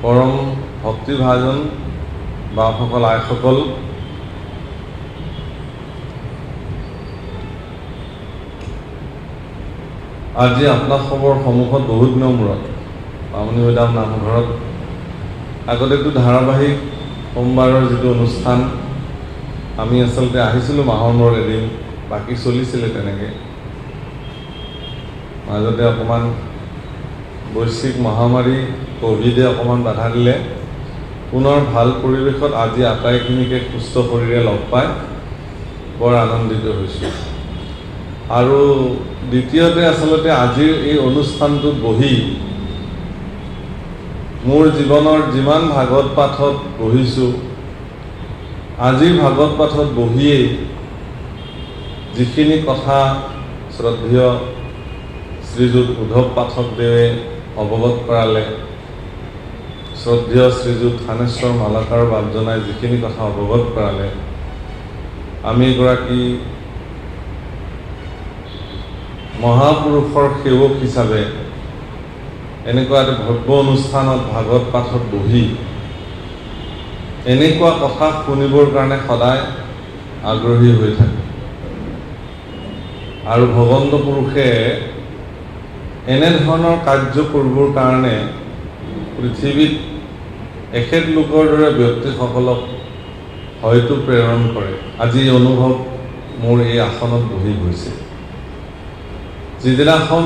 পৰম ভক্তিভাজন বাপসকল আইসকল, আজি আপোনালোকৰ সন্মুখত বহুত দিনৰ মূৰত বামুণী মৈদাম নামঘৰত আগতেতো ধাৰাবাহিক সোমবাৰৰ যিটো অনুষ্ঠান আমি আচলতে আহিছিলোঁ মাহৰ মূৰত এদিন, বাকী চলিছিলে তেনেকৈ। মাজতে অকণমান বৈশ্বিক মহামাৰী ক'ভিডে অকণমান বাধা দিলে। পুনৰ ভাল পৰিৱেশত আজি আটাইখিনিকে সুস্থ শৰীৰে লগ পাই বৰ আনন্দিত হৈছোঁ। আৰু দ্বিতীয়তে আচলতে আজিৰ এই অনুষ্ঠানটোত বহি মোৰ জীৱনৰ যিমান ভাগৱত পাঠত বহিছোঁ, আজিৰ ভাগৱত পাঠত বহিয়েই যিখিনি কথা শ্ৰদ্ধেয় শ্ৰীযুত উদ্ধৱ পাঠকদেৱে অৱগত কৰালে, শ্ৰদ্ধেয় শ্ৰীযুত থানেশ্বৰ মালাকাৰ বাপজনাই যিখিনি কথা অৱগত কৰালে, আমি এগৰাকী মহাপুৰুষৰ সেৱক হিচাপে এনেকুৱা এটা ভব্য অনুষ্ঠানত ভাগৱত পাঠত বহি এনেকুৱা কথা শুনিবৰ কাৰণে সদায় আগ্ৰহী হৈ থাকে। আৰু ভগৱন্ত পুৰুষে এনেধৰণৰ কাৰ্য কৰিবৰ কাৰণে পৃথিৱীত এখেতলোকৰ দৰে ব্যক্তিসকলক হয়তো প্ৰেৰণ কৰে। আজি অনুভৱ মোৰ এই আসনত বহি গৈছে। যিদিনাখন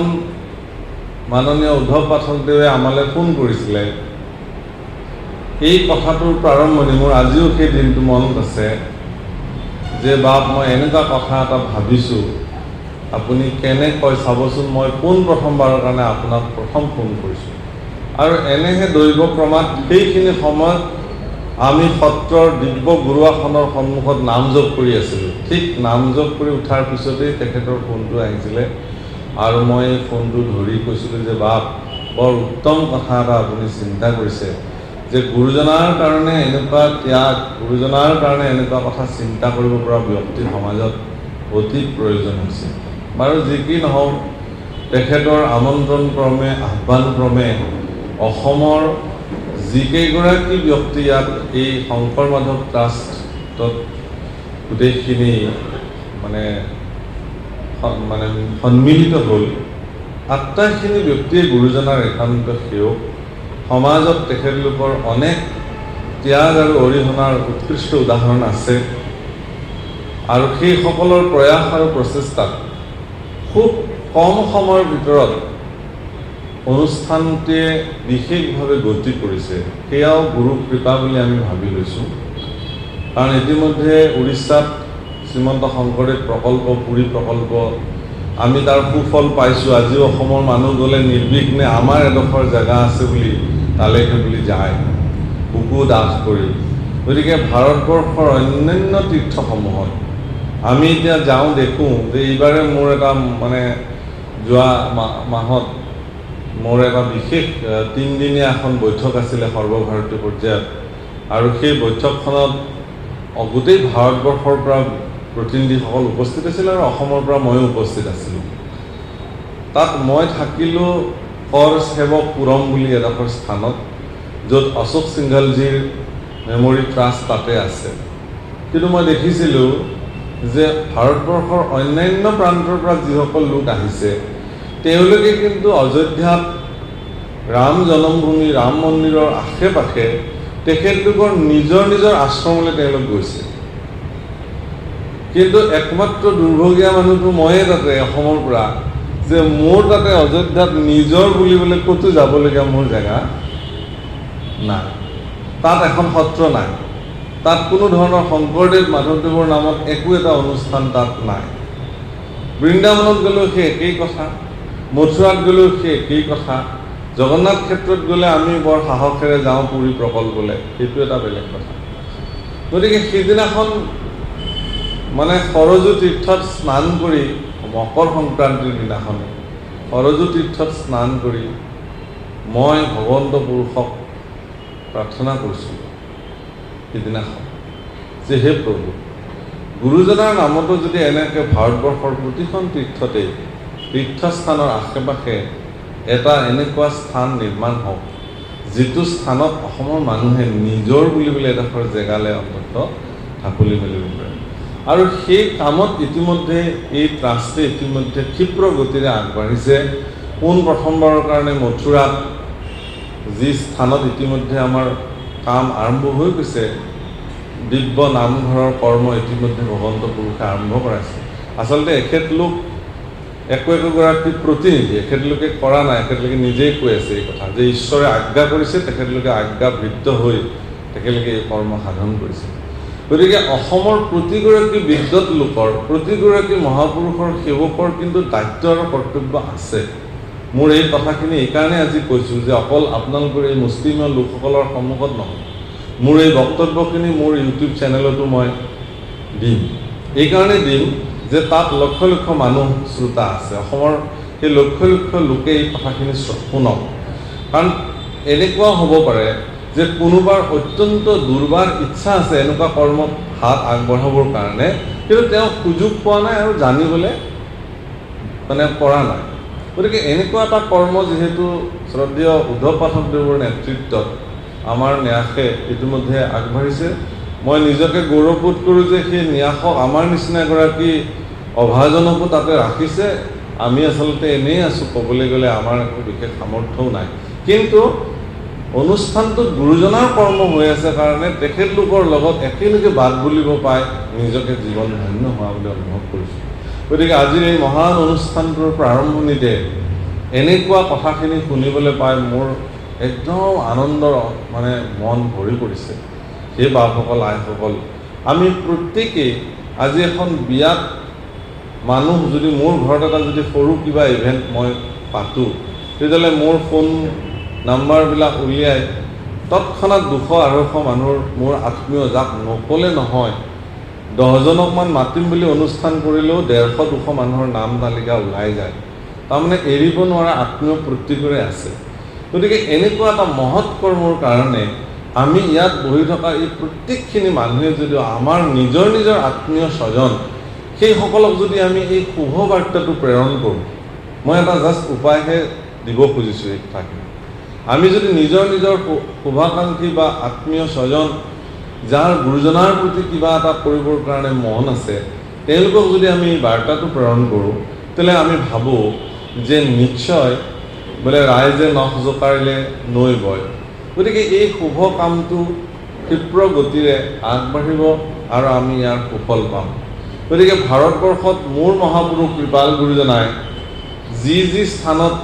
মাননীয় উদ্ধৱ পাঠকদেৱে আমালৈ ফোন কৰিছিলে, এই কথাটোৰ প্ৰাৰম্ভণি মোৰ আজিও সেই দিনটো মনত আছে যে বাপ, মই এনেকুৱা কথা এটা ভাবিছোঁ, আপুনি কেনেকৈ চাবচোন, মই প্ৰথমবাৰৰ কাৰণে আপোনাক প্ৰথম ফোন কৰিছোঁ। আৰু এনেহে দৈৱক্ৰমাত সেইখিনি সময়ত আমি সত্ৰৰ দিব্য গুৰুআসনৰ সন্মুখত নাম জপ কৰি আছিলোঁ। ঠিক নাম জপ কৰি উঠাৰ পিছতেই তেখেতৰ ফোনটো আহিছিলে আৰু মই ফোনটো ধৰি কৈছিলোঁ যে বাপ, বৰ উত্তম কথা এটা আপুনি চিন্তা কৰিছে যে গুৰুজনাৰ কাৰণে এনেকুৱা ত্যাগ, গুৰুজনাৰ কাৰণে এনেকুৱা কথা চিন্তা কৰিব পৰা ব্যক্তি সমাজত অতি প্ৰয়োজন হৈছে। বাৰু যি কি নহওক, তেখেতৰ আমন্ত্ৰণ ক্ৰমে আহ্বান ক্ৰমে অসমৰ যিকেইগৰাকী ব্যক্তি ইয়াত এই শংকৰ মাধৱ ট্ৰাষ্টত গোটেইখিনি মানে সন্মিলিত হ'ল, আটাইখিনি ব্যক্তিয়ে গুৰুজনাৰ একান্ত সেৱক। সমাজত তেখেতলোকৰ অনেক ত্যাগ আৰু অৰিহণাৰ উৎকৃষ্ট উদাহৰণ আছে। আৰু সেইসকলৰ প্ৰয়াস আৰু প্ৰচেষ্টাত খুব কম সময়ৰ ভিতৰত অনুষ্ঠানটোৱে বিশেষভাৱে গতি কৰিছে। সেয়াও গুৰু কৃপা বুলি আমি ভাবি লৈছোঁ। কাৰণ ইতিমধ্যে উৰিষ্যাত শ্ৰীমন্ত শংকৰদেৱ প্ৰকল্প, পুৰী প্ৰকল্প, আমি তাৰ সুফল পাইছোঁ। আজিও অসমৰ মানুহ গ'লে নিৰ্বিঘ্নে আমাৰ এডোখৰ জেগা আছে বুলি তালৈকে বুলি যায়, বুকু ডাঠ কৰি। গতিকে ভাৰতবৰ্ষৰ অন্যান্য তীৰ্থসমূহত আমি এতিয়া যাওঁ, দেখোঁ যে এইবাৰে মোৰ এটা যোৱা মাহত মোৰ এটা বিশেষ 3দিনীয়া এখন বৈঠক আছিলে সৰ্বভাৰতীয় পৰ্যায়ত। আৰু সেই বৈঠকখনত গোটেই ভাৰতবৰ্ষৰ পৰা প্ৰতিনিধিসকল উপস্থিত আছিল আৰু অসমৰ পৰা ময়ো উপস্থিত আছিলোঁ। তাত মই থাকিলোঁ কৰ সেৱকপুৰম বুলি এডোখৰ স্থানত, য'ত অশোক সিংঘলজীৰ মেমৰি ট্ৰাষ্ট তাতে আছে। কিন্তু মই দেখিছিলোঁ যে ভাৰতবৰ্ষৰ অন্যান্য প্ৰান্তৰ পৰা যিসকল লোক আহিছে, তেওঁলোকে কিন্তু অযোধ্যাত ৰাম জন্মভূমি, ৰাম মন্দিৰৰ আশে পাশে তেখেতলোকৰ নিজৰ নিজৰ আশ্ৰমলৈ তেওঁলোক গৈছে। কিন্তু একমাত্ৰ দুৰ্ভগীয়া মানুহটো ময়ে তাতে অসমৰ পৰা, যে মোৰ তাতে অযোধ্যাত নিজৰ বুলিবলৈ ক'তো যাবলগীয়া মোৰ জেগা নাই। তাত এখন সত্ৰ নাই, তাত কোনো ধৰণৰ শংকৰদেৱ মাধৱদেৱৰ নামত একো এটা অনুষ্ঠান তাত নাই। বৃন্দাবনত গ'লেও সেই একেই কথা, মথুৰাত গ'লেও সেই একেই কথা, জগন্নাথ ক্ষেত্ৰত গ'লে আমি বৰ সাহসেৰে যাওঁ পুৰী প্ৰকল্পলৈ, সেইটো এটা বেলেগ কথা। গতিকে সেইদিনাখন সৰজু তীৰ্থত স্নান কৰি, মকৰ সংক্ৰান্তিৰ দিনাখন সৰজু তীৰ্থত স্নান কৰি মই ভগৱন্ত পুৰুষক প্ৰাৰ্থনা কৰিছোঁ সিদিনাখন যে হে প্ৰভু, গুৰুজনাৰ নামতো যদি এনেকৈ ভাৰতবৰ্ষৰ প্ৰতিখন তীৰ্থতে, তীৰ্থস্থানৰ আশে পাশে এটা এনেকুৱা স্থান নিৰ্মাণ হওক যিটো স্থানত অসমৰ মানুহে নিজৰ বুলিবলৈ এডোখৰ জেগালৈ অন্ততঃ ঢাপলি মেলিব পাৰে। আৰু সেই কামত ইতিমধ্যে এই ট্ৰাষ্টে ইতিমধ্যে ক্ষীপ্ৰ গতিৰে আগবাঢ়িছে। পোন প্ৰথমবাৰৰ কাৰণে মথুৰাত যি স্থানত ইতিমধ্যে আমাৰ কাম আৰম্ভ হৈ গৈছে, দিব্য নামঘৰৰ কৰ্ম ইতিমধ্যে ভগৱন্ত পুৰুষে আৰম্ভ কৰাইছে। আচলতে এখেতলোক একোগৰাকী প্ৰতিনিধি, এখেতলোকে কৰা নাই, এখেতলোকে নিজেই কৈ আছে এই কথা যে ঈশ্বৰে আজ্ঞা কৰিছে, তেখেতলোকে আজ্ঞাবৃত্ত হৈ তেখেতলোকে এই কৰ্ম সাধন কৰিছে। গতিকে অসমৰ প্ৰতিগৰাকী বিদ্যুৎ লোকৰ, প্ৰতিগৰাকী মহাপুৰুষৰ সেৱকৰ কিন্তু দায়িত্ব আৰু কৰ্তব্য আছে। মোৰ এই কথাখিনি এইকাৰণে আজি কৈছোঁ যে অকল আপোনালোকৰ এই মুছলিমীয় লোকসকলৰ সন্মুখত নহয়, মোৰ এই বক্তব্যখিনি মোৰ ইউটিউব চেনেলতো মই দিম। এইকাৰণে দিম যে তাত লক্ষ লক্ষ মানুহ শ্ৰোতা আছে, অসমৰ সেই লক্ষ লক্ষ লোকে এই কথাখিনি শুনক। কাৰণ এনেকুৱা হ'ব পাৰে যে কোনোবাৰ অত্যন্ত দুৰ্বাৰ ইচ্ছা আছে এনেকুৱা কৰ্মত হাত আগবঢ়াবৰ কাৰণে, কিন্তু তেওঁ সুযোগ পোৱা নাই আৰু জানিবলৈ পৰা নাই। গতিকে এনেকুৱা এটা কৰ্ম যিহেতু শ্ৰদ্ধেয় উদ্ধৱ পাঠকদেৱৰ নেতৃত্বত আমাৰ ন্যাসে ইতিমধ্যে আগবাঢ়িছে, মই নিজকে গৌৰৱবোধ কৰোঁ যে সেই ন্যাসক আমাৰ নিচিনা এগৰাকী অভাজনকো তাতে ৰাখিছে। আমি আচলতে এনেই আছোঁ, ক'বলৈ গ'লে আমাৰ একো বিশেষ সামৰ্থ্যও নাই, কিন্তু অনুষ্ঠানটোত গুৰুজনাৰ কৰ্ম হৈ আছে কাৰণে তেখেতলোকৰ লগত একেলগে বাট বুলিব পাই নিজকে জীৱন ধন্য হোৱা বুলি অনুভৱ কৰিছোঁ। গতিকে আজিৰ এই মহান অনুষ্ঠানটোৰ প্ৰাৰম্ভণিতে এনেকুৱা কথাখিনি শুনিবলৈ পাই মোৰ একদম আনন্দৰ মন ভৰি পৰিছে। সেই বাপসকল, আইসকল, আমি প্ৰত্যেকেই আজি এখন বিয়াত মানুহ যদি মোৰ ঘৰত এটা যদি সৰু কিবা ইভেণ্ট মই পাতোঁ, তেতিয়াহ'লে মোৰ ফোন নাম্বাৰবিলাক উলিয়াই তৎক্ষণাত 200-250 মানুহৰ মোৰ আত্মীয়, যাক নক'লে নহয়, 10জনকমান মাতিম বুলি অনুষ্ঠান কৰিলেও 150-200 মানুহৰ নাম তালিকা ওলাই যায়। তাৰমানে এৰিব নোৱাৰা আত্মীয় প্ৰত্যেকৰে আছে। গতিকে এনেকুৱা এটা মহৎ কৰ্মৰ কাৰণে আমি ইয়াত বহি থকা এই প্ৰত্যেকখিনি মানুহে যদি আমাৰ নিজৰ নিজৰ আত্মীয় স্বজন, সেইসকলক যদি আমি এই শুভ বাৰ্তাটো প্ৰেৰণ কৰোঁ, মই এটা জাষ্ট উপায়হে দিব খুজিছোঁ এই কথাখিনি। আমি যদি নিজৰ নিজৰ শুভাকাংক্ষী বা আত্মীয় স্বজন, যাৰ গুৰুজনাৰ প্ৰতি কিবা এটা কৰিবৰ কাৰণে মন আছে, তেওঁলোকক যদি আমি বাৰ্তাটো প্ৰেৰণ কৰোঁ, তেতিয়াহ'লে আমি ভাবোঁ যে নিশ্চয় বোলে ৰাইজে নখ জোকাৰিলে নৈ বয়। গতিকে এই শুভ কামটো ক্ষীপ্ৰ গতিৰে আগবাঢ়িব আৰু আমি ইয়াৰ সুফল পাম। গতিকে ভাৰতবৰ্ষত মোৰ মহাপুৰুষ কৃপাল গুৰুজনাই যি যি স্থানত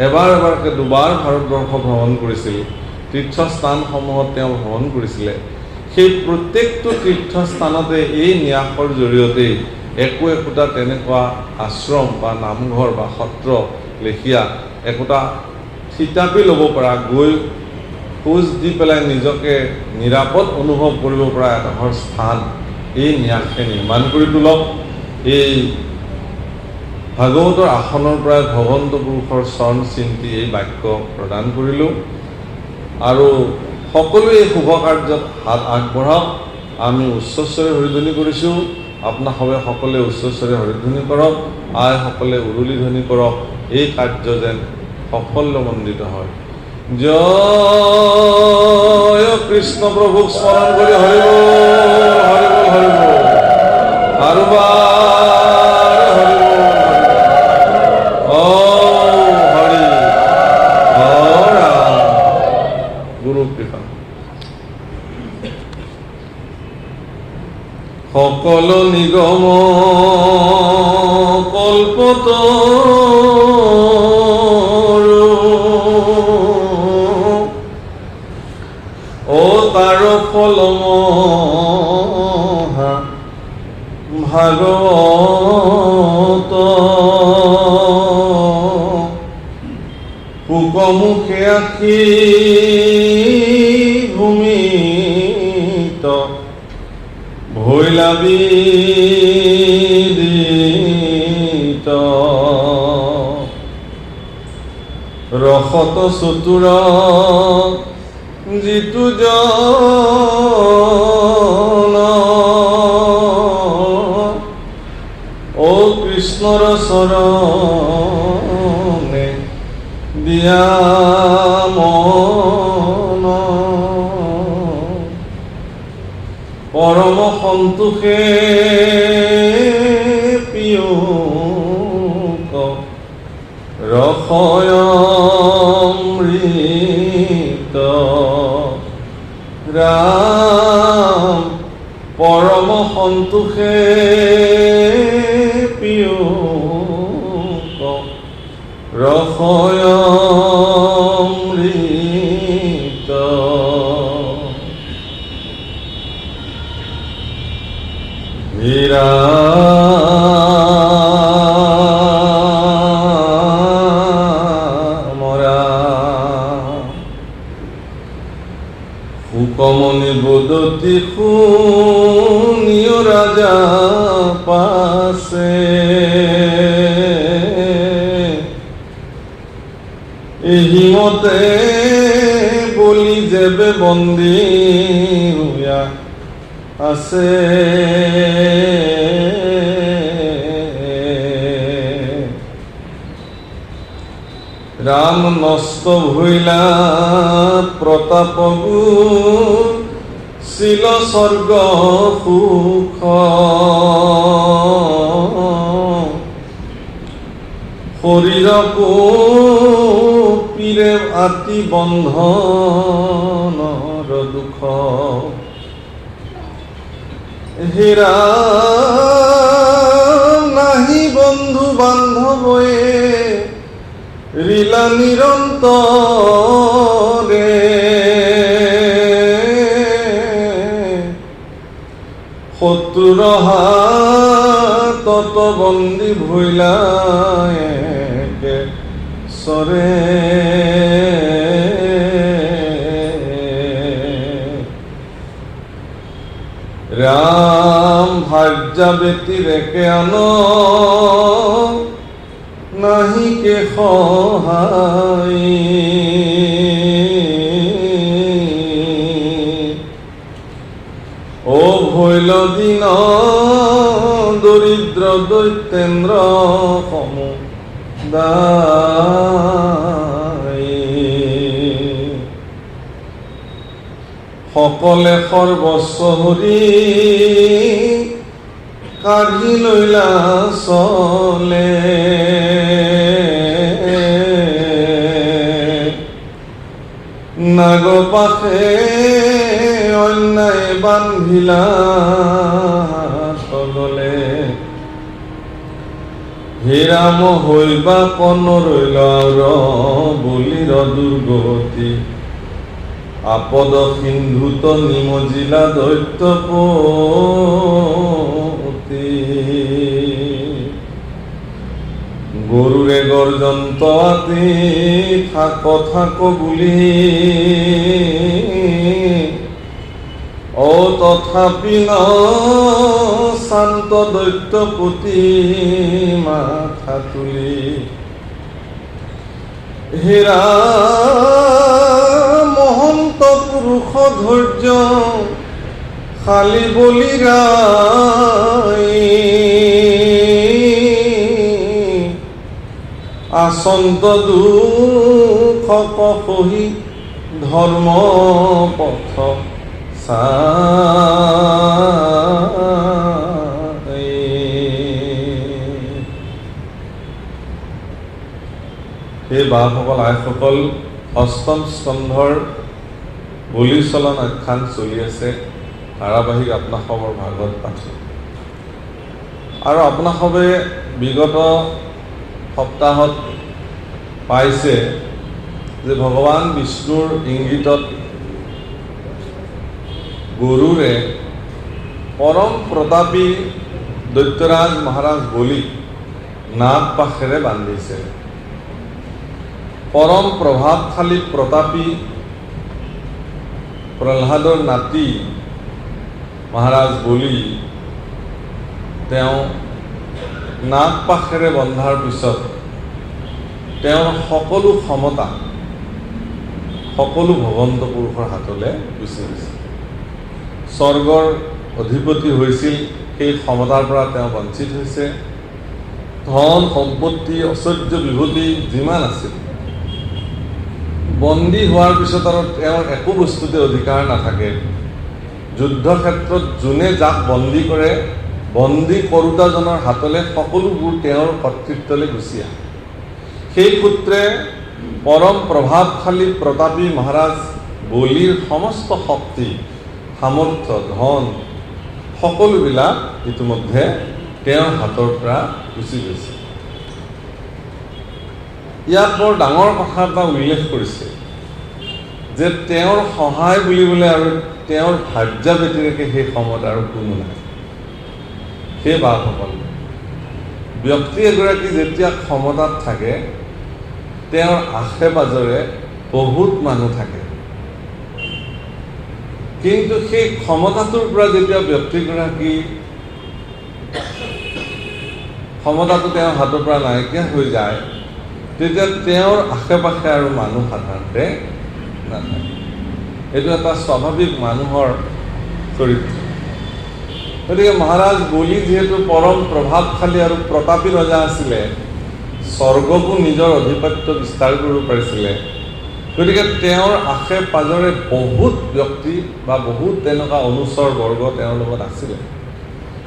এবাৰকে দুবাৰ ভাৰতবৰ্ষ ভ্ৰমণ কৰিছিল, তীৰ্থস্থানসমূহত তেওঁ ভ্ৰমণ কৰিছিলে, সেই প্ৰত্যেকটো তীৰ্থস্থানতে এই ন্যাসৰ জৰিয়তেই একোটা তেনেকুৱা আশ্ৰম বা নামঘৰ বা সত্ৰ লেখীয়া একোটা থিতাপি ল'ব পৰা, গৈ খোজ দি পেলাই নিজকে নিৰাপদ অনুভৱ কৰিব পৰা এডোখৰ স্থান এই ন্যাসে নিৰ্মাণ কৰি তোলক। এই ভাগৱতৰ আসনৰ পৰাই ভগৱন্ত পুৰুষৰ চৰণ চিন্তি এই বাক্য প্ৰদান কৰিলোঁ। আৰু সকলোৱে এই শুভ কাৰ্যত হাত আগবঢ়াওক। আমি উচ্চস্বৰে হৰিধ্বনি কৰিছোঁ, আপোনাসৱে সকলোৱে উচ্চস্বৰে হৰিধ্বনি কৰক, আইসকলে উৰুলি ধ্বনি কৰক, এই কাৰ্য যেন সাফল্যমণ্ডিত হয়। জয় কৃষ্ণ প্ৰভুক স্মৰণ কৰি হৰি বল, হৰি বল, হৰি বল, আৰু হৰি বল। হৰি হৰা গুৰু কৃপা। সকলো নিগম কল্পত তাৰ ফলম ভাগৱত পোকমুখে আখি ভূমিত ভৈলা বিদিত ৰসত চতুৰ যিটো জন অ কৃষ্ণৰ চৰণে দিয়া মন পৰম সন্তোষে পিয়ুক ৰসয় অমৃত ৰাম পৰম সন্তোষে পিয়ুক ৰসয় অমৃত হীৰা মৰা সুকমনি বদতি শুনিও ৰাজা পাছে এহিমতে বলি যেবে বন্দী হুয়া আছে ৰাম নষ্ট হইলা প্ৰতাপ শিল স্বৰ্গ সুখ শৰীৰকো পীৰে আতি বন্ধনৰ দুখ হেৰা নাহি বন্ধু বান্ধৱে ৰিলা নিৰন্তৰে শত্ৰুৰ হাতত বন্দী ভৈলা একেশ্বৰে রাম ভার্যা ব্যতীর একে আন নাহিকে সহায় ও ভৈল দিন দরিদ্র দৈত্যেন্দ্র সমুদায় সকলে সৰ্বস্ব হৰি কাঢ়ি লৈলা চলে নাগপাশে অন্যায় বান্ধিলা সগলে হীৰাম হৈবা কন ৰৈলা বলিৰ দুৰ্গতি আপদ সিন্ধুত নিমজিলা দৈত্যপতি গৰুৰে গৰ্জন্ত আতি থাক থাক বুলি অ তথাপি ন শান্ত দৈত্যপতি মাথা তুলি হীৰা মহন্ত পুৰুষ ধৈৰ্য খালি বলি ৰাই আচন্ত দুখ সহি ধৰ্ম পথ চাই সেই বাসকল আইসকল অষ্টম স্কন্ধৰ বলিচলন আখ্যান চলি আছে ধাৰাবাহিক আপোনাসৱৰ ভাগত পাইছোঁ আৰু আপোনাসৱে বিগত সপ্তাহত পাইছে যে ভগৱান বিষ্ণুৰ ইংগিতত গৰুৰে পৰম প্ৰতাপী দৈত্যৰাজ মহাৰাজ বলি নাগ পাশেৰে বান্ধিছে পৰম প্ৰভাৱশালী প্ৰতাপী প্ৰহ্লাদৰ নাতি মহাৰাজ বলি তেওঁ নাগ পাশেৰে বন্ধাৰ পিছত তেওঁৰ সকলো ক্ষমতা সকলো ভগৱন্ত পুৰুষৰ হাতলৈ গুচি গৈছে স্বৰ্গৰ অধিপতি হৈছিল সেই ক্ষমতাৰ পৰা তেওঁ বঞ্চিত হৈছে ধন সম্পত্তি ঐশ্বৰ্য বিভূতি যিমান আছিল বন্দী হোৱাৰ পিছত আৰু তেওঁৰ একো বস্তুতে অধিকাৰ নাথাকে। যুদ্ধ ক্ষেত্ৰত যোনে যাক বন্দী কৰে, বন্দী কৰোঁতাজনৰ হাতলৈ সকলোবোৰ তেওঁৰ কৰ্তৃত্বলৈ গুচি আহে। সেই সূত্ৰে পৰম প্ৰভাৱশালী প্ৰতাপী মহাৰাজ বলিৰ সমস্ত শক্তি, সামৰ্থ্য, ধন সকলোবিলাক ইতিমধ্যে তেওঁৰ হাতৰ পৰা গুচি গৈছে। ইয়াত বৰ ডাঙৰ কথা এটা উল্লেখ কৰিছে যে তেওঁৰ সহায় বুলিবলৈ আৰু তেওঁৰ ভাৰ্যা ব্যতিৰেকে সেই সময়ত আৰু কোনো নাই। সেই বাসকল, ব্যক্তি এগৰাকী যেতিয়া ক্ষমতাত থাকে, তেওঁৰ আশে পাজৰে বহুত মানুহ থাকে, কিন্তু সেই ক্ষমতাটোৰ পৰা যেতিয়া ব্যক্তিগৰাকী ক্ষমতাটো তেওঁৰ হাতৰ পৰা নাইকিয়া হৈ যায়, তেতিয়া তেওঁৰ আশে পাশে আৰু মানুহ সাধাৰণতে নাথাকে। এইটো এটা স্বাভাৱিক মানুহৰ চৰিত্ৰ। গতিকে মহাৰাজ বলি যিহেতু পৰম প্ৰভাৱশালী আৰু প্ৰতাপী ৰজা আছিলে, স্বৰ্গকো নিজৰ আধিপত্য বিস্তাৰ কৰিব পাৰিছিলে, গতিকে তেওঁৰ আশে পাজৰে বহুত ব্যক্তি বা বহুত তেনেকুৱা অনুচৰ বৰ্গ তেওঁৰ লগত আছিলে।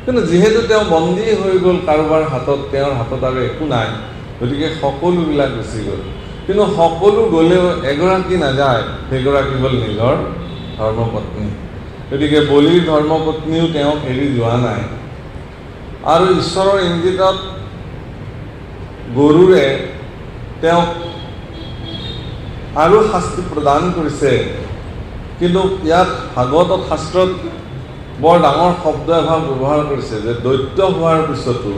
কিন্তু যিহেতু তেওঁ বন্দী হৈ গ'ল কাৰোবাৰ হাতত, তেওঁৰ হাতত আৰু একো নাই, গতিকে সকলোবিলাক গুচি গ'ল। কিন্তু সকলো গ'লেও এগৰাকী নাযায়, সেইগৰাকী হ'ল নিজৰ ধৰ্মপত্নী। গতিকে বলিৰ ধৰ্মপত্নীও তেওঁক এৰি যোৱা নাই। আৰু ঈশ্বৰৰ ইংগিতত গৰুৰে তেওঁক আৰু শাস্তি প্ৰদান কৰিছে। কিন্তু ইয়াত ভাগৱতত শাস্ত্ৰত বৰ ডাঙৰ শব্দ এভাগ ব্যৱহাৰ কৰিছে যে দৈত্য হোৱাৰ পিছতো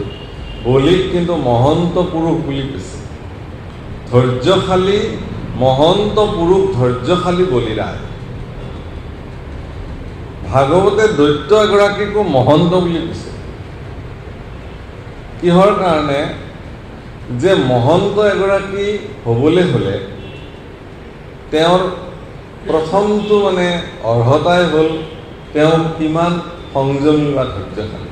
বলিক কিন্তু মহন্ত পুৰুষ বুলি কৈছে। ধৈৰ্যশালী মহন্ত পুৰুষ, ধৈৰ্যশালী বলিৰায়। ভাগৱতে দৈত্য এগৰাকীকো মহন্ত বুলি কৈছে। কিহৰ কাৰণে? যে মহন্ত এগৰাকী হ'বলৈ হ'লে তেওঁৰ প্ৰথমটো অৰ্হতাই হ'ল তেওঁ কিমান সংযমী বা ধৈৰ্যশালী।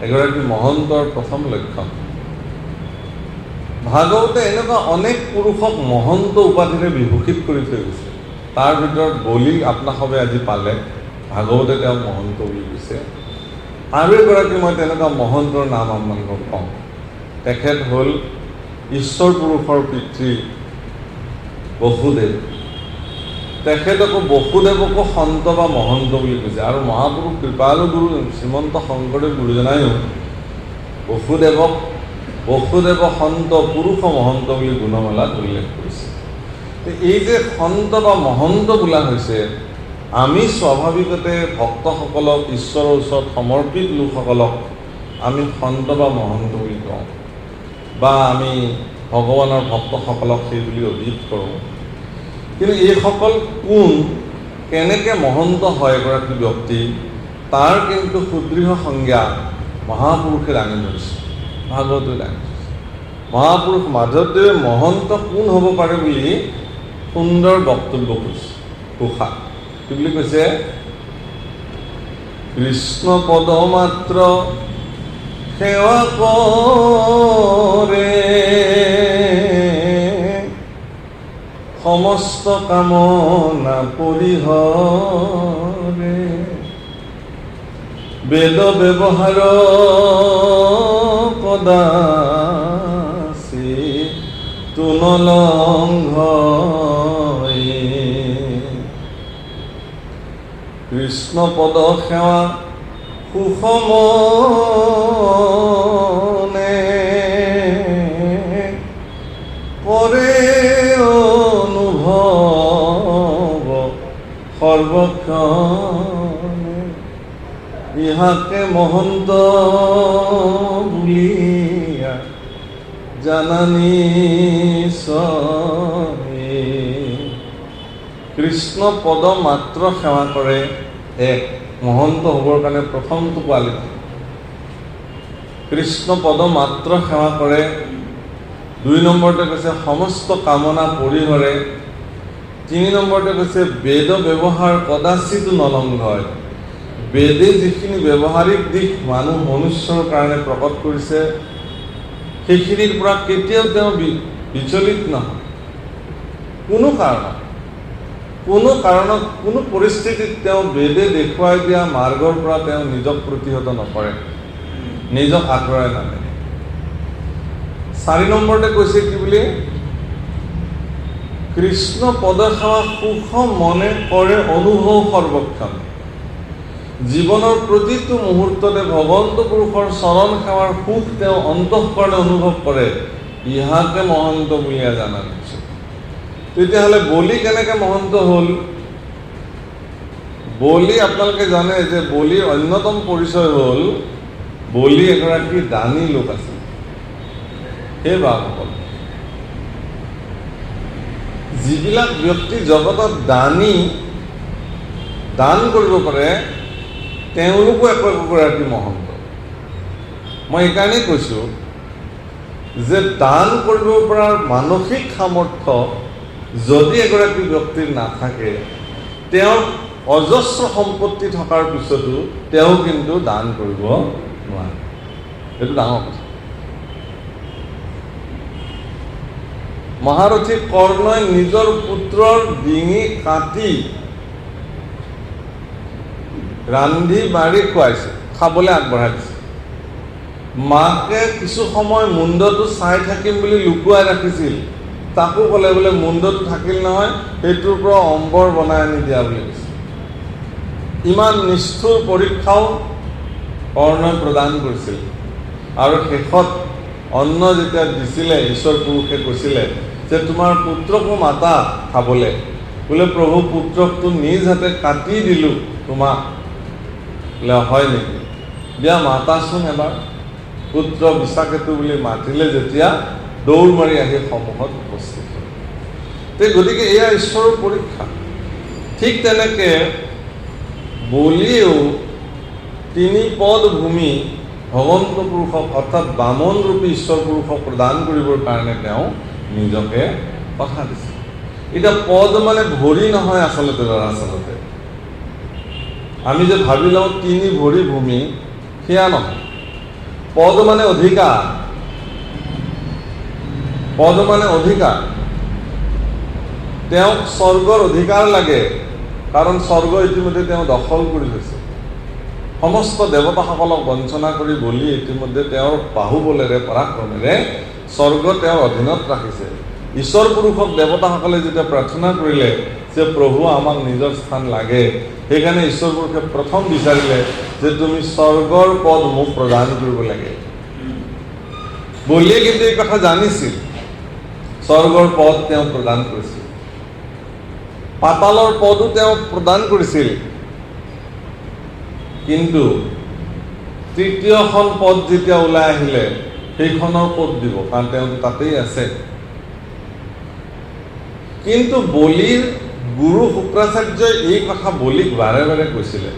এগৰাকী মহন্তৰ প্ৰথম লক্ষণ। ভাগৱতে এনেকুৱা অনেক পুৰুষক মহন্ত উপাধিৰে বিভূষিত কৰি থৈ গৈছে। তাৰ ভিতৰত বলিক আপোনাসৱে আজি পালে, ভাগৱতে তেওঁক মহন্ত বুলি কৈছে। আৰু এগৰাকী মই তেনেকুৱা মহন্তৰ নাম আপোনালোকক কওঁ। তেখেত হ'ল ঈশ্বৰ পুৰুষৰ পিতৃ বসুদেৱ। তেখেতকো বসুদেৱকো সন্ত বা মহন্ত বুলি কৈছে। আৰু মহাপুৰুষ কৃপালু গুৰু শ্ৰীমন্ত শংকৰদেৱ গুৰুজনায়ো বসুদেৱ সন্ত পুৰুষ মহন্ত বুলি গুণমালাত উল্লেখ কৰিছে। এই যে সন্ত বা মহন্ত বোলা হৈছে, আমি স্বাভাৱিকতে ভক্তসকলক, ঈশ্বৰৰ ওচৰত সমৰ্পিত লোকসকলক আমি সন্ত বা মহন্ত বুলি কওঁ, বা আমি ভগৱানৰ ভক্তসকলক সেই বুলি অভিহিত কৰোঁ। কিন্তু এইসকল কোন, কেনেকৈ মহন্ত হয় এগৰাকী ব্যক্তি, তাৰ কিন্তু সুদৃঢ় সংজ্ঞা মহাপুৰুষে দাঙি ধৰিছে, ভাগৱতে দাঙি ধৰিছে। মহাপুৰুষ মাধৱদেৱে মহন্ত কোন হ'ব পাৰে বুলি সুন্দৰ বক্তব্য কৈছে। ঘোষা কি বুলি কৈছে? কৃষ্ণ পদ মাত্ৰ সেৱা কৰে, সমস্ত কামনা পৰিহৰে, বেদ ব্যৱহাৰ কদাচি তুনলংঘয়ে, কৃষ্ণ পদ সেৱা সুষমনে কৰে অনুভৱ সৰ্বক্ষণে, ইহাকে মহন্ত বুলিয়া জানানি চয়ে। কৃষ্ণ পদ মাত্ৰ সেৱা কৰে, এক মহন্ত হ'বৰ কাৰণে প্ৰথমটো কোৱালিটি। কৃষ্ণ পদ মাত্ৰ সেৱা কৰে। 2 নম্বৰতে কৈছে সমস্ত কামনা পৰিহৰে। 3 নম্বৰতে কৈছে বেদ ব্যৱহাৰ কদাচিতো নলংঘয়। বেদে যিখিনি ব্যৱহাৰিক দিশ মানুহ মনুষ্যৰ কাৰণে প্ৰকট কৰিছে, সেইখিনিৰ পৰা কেতিয়াও তেওঁ বিচলিত নহয়। কোনো কাৰণত কোনো পৰিস্থিতিত তেওঁ বেদে দেখুৱাই দিয়া মাৰ্গৰ পৰা তেওঁ নিজক প্ৰতিহত নকৰে, নিজক আঁতৰাই নানে। 4 নম্বৰতে কৈছে কি বুলি, কৃষ্ণ পদ সেৱা সুখ মনে কৰে অনুভৱ সৰ্বক্ষণ। জীৱনৰ প্ৰতিটো মুহূৰ্ততে ভগৱন্ত পুৰুষৰ চৰণ সেৱাৰ সুখ তেওঁ অন্তঃকৰণে অনুভৱ কৰে, ইহাকে মহন্ত বুলিয়া জানা নিশ্চয়। তেতিয়াহ'লে বলি কেনেকৈ মহন্ত হ'ল? বলি আপোনালোকে জানে যে বলিৰ অন্যতম পৰিচয় হ'ল বলি এগৰাকী দানী লোক আছিল। সেই বাসকল যিবিলাক ব্যক্তি জগতত দান কৰিব পাৰে তেওঁলোকো একগৰাকী মহন্ত। মই এইকাৰণেই কৈছোঁ যে দান কৰিব পৰাৰ মানসিক সামৰ্থ্য যদি এগৰাকী ব্যক্তিৰ নাথাকে, তেওঁৰ অজস্ৰ সম্পত্তি থকাৰ পিছতো তেওঁ কিন্তু দান কৰিব নোৱাৰে। এইটো ডাঙৰ কথা। মহাৰথী কৰ্ণই নিজৰ পুত্ৰৰ ডিঙি কাটি ৰান্ধি বাঢ়ি খুৱাইছে, খাবলৈ আগবঢ়াই দিছে। মাকে কিছু সময় মুণ্ডটো চাই থাকিম বুলি লুকুৱাই ৰাখিছিল, তাকো ক'লে বোলে মুণ্ডটো থাকিল নহয়, সেইটোৰ পৰা অম্বৰ বনাই আনি দিয়া বুলি কৈছে। ইমান নিষ্ঠুৰ পৰীক্ষাও কৰ্ণই প্ৰদান কৰিছিল। আৰু শেষত অন্ন যেতিয়া দিছিলে, ঈশ্বৰ পুৰুষে কৈছিলে যে তোমাৰ পুত্ৰকো মাতা খাবলৈ। বোলে প্ৰভু পুত্ৰকটো নিজ হাতে কাটি দিলোঁ তোমাক। বোলে হয় নেকি, দিয়া মাতাচোন এবাৰ। পুত্ৰ বিচাকেতু বুলি মাতিলে যেতিয়া দৌৰ মাৰি আহি সন্মুখত উপস্থিত হ'ল। গতিকে এয়া ঈশ্বৰৰ পৰীক্ষা। ঠিক তেনেকৈ বলিয়েও 3 পদ ভূমি ভগৱন্ত পুৰুষক অৰ্থাৎ বামন ৰূপী ঈশ্বৰ পুৰুষক প্ৰদান কৰিবৰ কাৰণে তেওঁ নিজকে কথা দিছে। এতিয়া পদ মানে ভৰি নহয় আচলতে, দৰাচলতে আমি যে ভাবি লওঁ 3 ভৰি ভূমি, সেয়া নহয়। পদ মানে অধিকাৰ। পদ মানে অধিকাৰ। তেওঁক স্বৰ্গৰ অধিকাৰ লাগে, কাৰণ স্বৰ্গ ইতিমধ্যে তেওঁ দখল কৰি লৈছে। সমস্ত দেৱতাসকলক বঞ্চনা কৰি বলি ইতিমধ্যে তেওঁৰ বাহুবলেৰে পৰাক্ৰমেৰে স্বৰ্গ তেওঁৰ অধীনত ৰাখিছে। ঈশ্বৰ পুৰুষক দেৱতাসকলে যেতিয়া প্ৰাৰ্থনা কৰিলে যে প্ৰভু আমাক নিজৰ স্থান লাগে, সেইকাৰণে ঈশ্বৰ পুৰুষে প্ৰথম বিচাৰিলে যে তুমি স্বৰ্গৰ পদ মোক প্ৰদান কৰিব লাগে। বলিয়ে কিন্তু এই কথা জানিছিল, স্বৰ্গৰ পদ তেওঁ প্ৰদান কৰিছিল, পাতালৰ পদো তেওঁ প্ৰদান কৰিছিল। কিন্তু তৃতীয়খন পদ যেতিয়া ওলাই আহিলে, সেইখনৰ পদ দিব, কাৰণ তেওঁ তাতেই আছে। কিন্তু বলিৰ গুৰু শুক্ৰাচাৰ্যই এই কথা বলিক বাৰে বাৰে কৈছিলে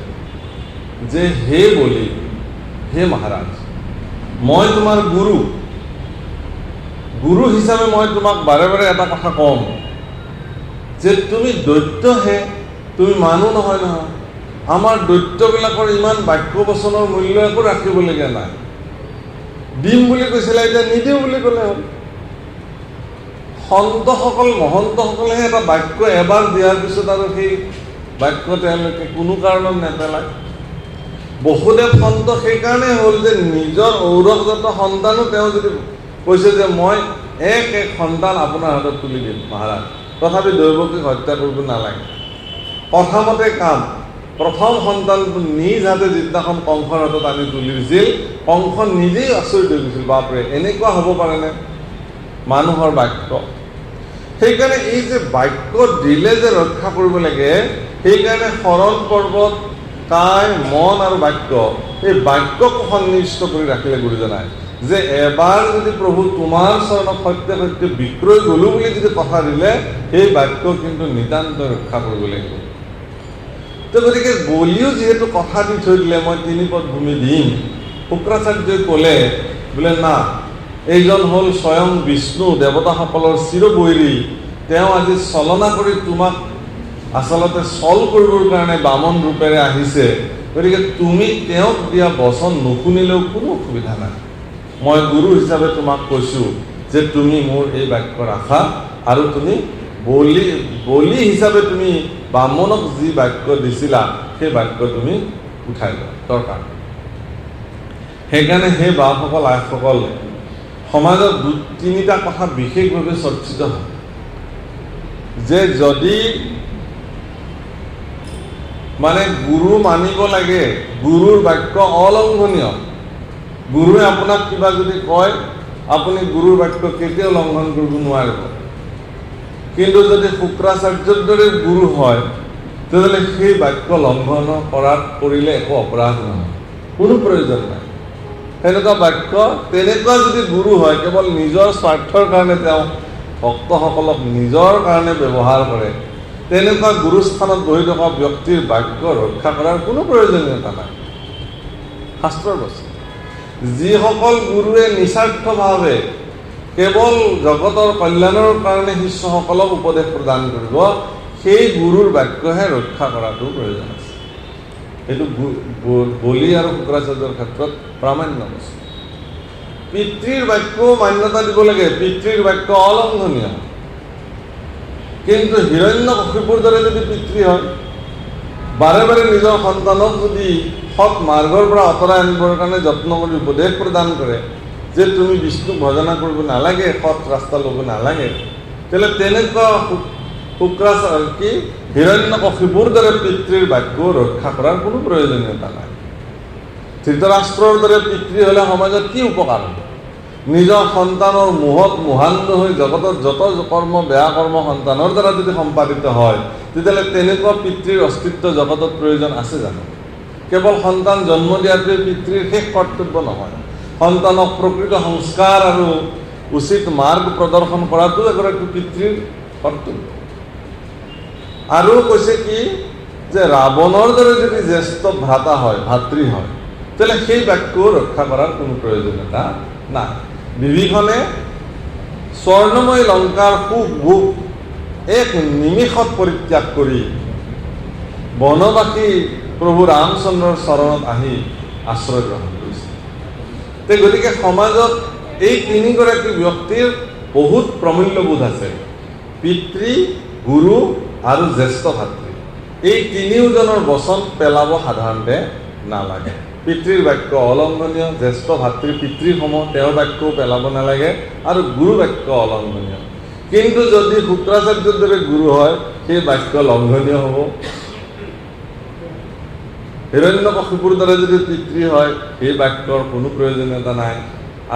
যে হে বলি, হে মহাৰাজ, মই তোমাৰ গুৰু হিচাপে মই তোমাক বাৰে বাৰে এটা কথা কম যে তুমি দৈত্যহে, তুমি মানুহ নহয় নহয়। আমাৰ দৈত্যবিলাকৰ ইমান বাক্য বচনৰ মূল্য একো ৰাখিবলগীয়া নাই। দিম বুলি কৈছিলে, এতিয়া নিদিওঁ বুলি ক'লে হ'ল। সন্তসকল মহন্তসকলেহে এটা বাক্য এবাৰ দিয়াৰ পিছত আৰু সেই বাক্য তেওঁলোকে কোনো কাৰণত নেপেলায়। বসুদেৱ সন্ত সেইকাৰণে হ'ল যে নিজৰ ঔৰসজাত সন্তানো তেওঁ যদি কৈছে যে মই এক সন্তান আপোনাৰ হাতত তুলি দিম মহাৰাজ, তথাপি দৈৱকীক হত্যা কৰিব নালাগে। কথামতে কাম। প্ৰথম সন্তানটো নিজ হাতে যিদিনাখন কংসৰ হাতত আনি তুলি দিছিল, কংস নিজেই আচৰিত হৈ গৈছিল, বাপৰে এনেকুৱা হ'ব পাৰেনে মানুহৰ বাক্য। সেইকাৰণে এই যে বাক্য দিলে যে ৰক্ষা কৰিব লাগে, সেইকাৰণে শৰণ পৰ্বত, কায়, মন আৰু বাক্য, এই বাক্যক সন্নিষ্ট কৰি ৰাখিলে গুৰুজনাই যে এবাৰ যদি প্ৰভু তোমাৰ চৰণত সত্য সত্য বিক্ৰয় গ'লো বুলি যদি কথা দিলে, সেই বাক্য কিন্তু নিতান্ত ৰক্ষা কৰিব লাগিব। তো গতিকে বলিও যিহেতু কথা দি থৈ দিলে মই 3 পদ ভূমি দিম, শুক্ৰাচাৰ্যই ক'লে বোলে না, এইজন হ'ল স্বয়ং বিষ্ণু, দেৱতাসকলৰ চিৰবৈৰী, তেওঁ আজি চলনা কৰি তোমাক আচলতে চল কৰিবৰ কাৰণে বামন ৰূপেৰে আহিছে। গতিকে তুমি তেওঁক দিয়া বচন নুশুনিলেও কোনো অসুবিধা নাই। মই গুৰু হিচাপে তোমাক কৈছোঁ যে তুমি মোৰ এই বাক্য ৰাখা আৰু তুমি বলি হিচাপে তুমি বামনক যি বাক্য দিছিলা সেই বাক্য তুমি উঠাই লোৱা দৰকাৰ। সেইকাৰণে সেই বাপসকল আইসকল সমাজত 2-3টা কথা বিশেষভাৱে চৰ্চিত হয় যে যদি মানে গুৰু মানিব লাগে, গুৰুৰ বাক্য অলংঘনীয়, গুৰুৱে আপোনাক কিবা যদি কয় আপুনি গুৰুৰ বাক্য কেতিয়াও লংঘন কৰিব নোৱাৰিব। কিন্তু যদি শুক্ৰাচাৰ্যৰ দৰে গুৰু হয় তেতিয়াহ'লে সেই বাক্য লংঘন কৰিলে একো অপৰাধ নহয়, কোনো প্ৰয়োজন নাই। সেনেকুৱা বাক্য তেনেকুৱা যদি গুৰু হয় কেৱল নিজৰ স্বাৰ্থৰ কাৰণে তেওঁ ভক্তসকলক নিজৰ কাৰণে ব্যৱহাৰ কৰে, তেনেকুৱা গুৰুস্থানত বহি থকা ব্যক্তিৰ বাক্য ৰক্ষা কৰাৰ কোনো প্ৰয়োজনীয়তা নাই। শাস্ত্ৰৰ বস্তু যিসকল গুৰুৱে নিস্বাৰ্থভাৱে কেৱল জগতৰ কল্যাণৰ কাৰণে শিষ্যসকলক উপদেশ প্ৰদান কৰিব, সেই গুৰুৰ বাক্যহে ৰক্ষা কৰাটো প্ৰয়োজন আছে। এইটো বলি আৰু শুক্ৰাচাৰ্যৰ ক্ষেত্ৰত প্ৰামাণ্য বস্তু। পিতৃৰ বাক্যও মান্যতা দিব লাগে, পিতৃৰ বাক্য অলংঘনীয়। কিন্তু হিৰণ্যকশিপুৰ দৰে যদি পিতৃ হয়, বাৰে বাৰে নিজৰ সন্তানক যদি সৎ মাৰ্গৰ পৰা আঁতৰাই আনিবৰ কাৰণে যত্ন কৰি উপদেশ প্ৰদান কৰে যে তুমি বিষ্ণুক ভজনা কৰিব নালাগে, সৎ ৰাস্তা ল'ব নালাগে, তেতিয়াহ'লে তেনেকুৱা হিৰণ্যকশিপুৰ দৰে পিতৃৰ বাক্য ৰক্ষা কৰাৰ কোনো প্ৰয়োজনীয়তা নাই। ধৃতৰাষ্ট্ৰৰ দৰে পিতৃ হ'লে সমাজত কি উপকাৰ হ'ব? নিজৰ সন্তানৰ মোহত মোহান্ধ হৈ জগতত যত কৰ্ম বেয়া কৰ্ম সন্তানৰ দ্বাৰা যদি সম্পাদিত হয়, তেতিয়াহ'লে তেনেকুৱা পিতৃৰ অস্তিত্ব জগতত প্ৰয়োজন আছে জানো? কেৱল সন্তান জন্ম দিয়াটোৱে পিতৃৰ শেষ কৰ্তব্য নহয়, সন্তানক প্ৰকৃত সংস্কাৰ আৰু উচিত মাৰ্গ প্ৰদৰ্শন কৰাটো এগৰাকী পিতৃৰ কৰ্তব্য। আৰু কৈছে কি যে ৰাৱণৰ দৰে যদি জ্যেষ্ঠ ভ্ৰাতা হয়, ভাতৃ হয়, তেতিয়াহ'লে সেই বাক্য ৰক্ষা কৰাৰ কোনো প্ৰয়োজনীয়তা নাই। বিভীষণে স্বৰ্ণময় লংকাৰ সুখ ভোগ এক নিমিষত পৰিত্যাগ কৰি বনবাসী প্ৰভু ৰামচন্দ্ৰৰ চৰণত আহি আশ্ৰয় গ্ৰহণ কৰিছে। গতিকে সমাজত এই 3গৰাকী ব্যক্তিৰ বহুত প্ৰমূল্যবোধ আছে, পিতৃ, গুৰু আৰু জ্যেষ্ঠ ভাতৃ। এই 3জনৰ বচন পেলাব সাধাৰণতে নালাগে। পিতৃৰ বাক্য অলংঘনীয়, জ্যেষ্ঠ ভাতৃ পিতৃৰ সম তেওঁৰ বাক্যও পেলাব নালাগে, আৰু গুৰু বাক্য অলংঘনীয়। কিন্তু যদি শুক্ৰাচাৰ্যৰ দৰে গুৰু হয় সেই বাক্য লংঘনীয় হ'ব। হিৰণ্যকশিপুৰ দৰে যদি পিতৃ হয় সেই বাক্যৰ কোনো প্ৰয়োজনীয়তা নাই,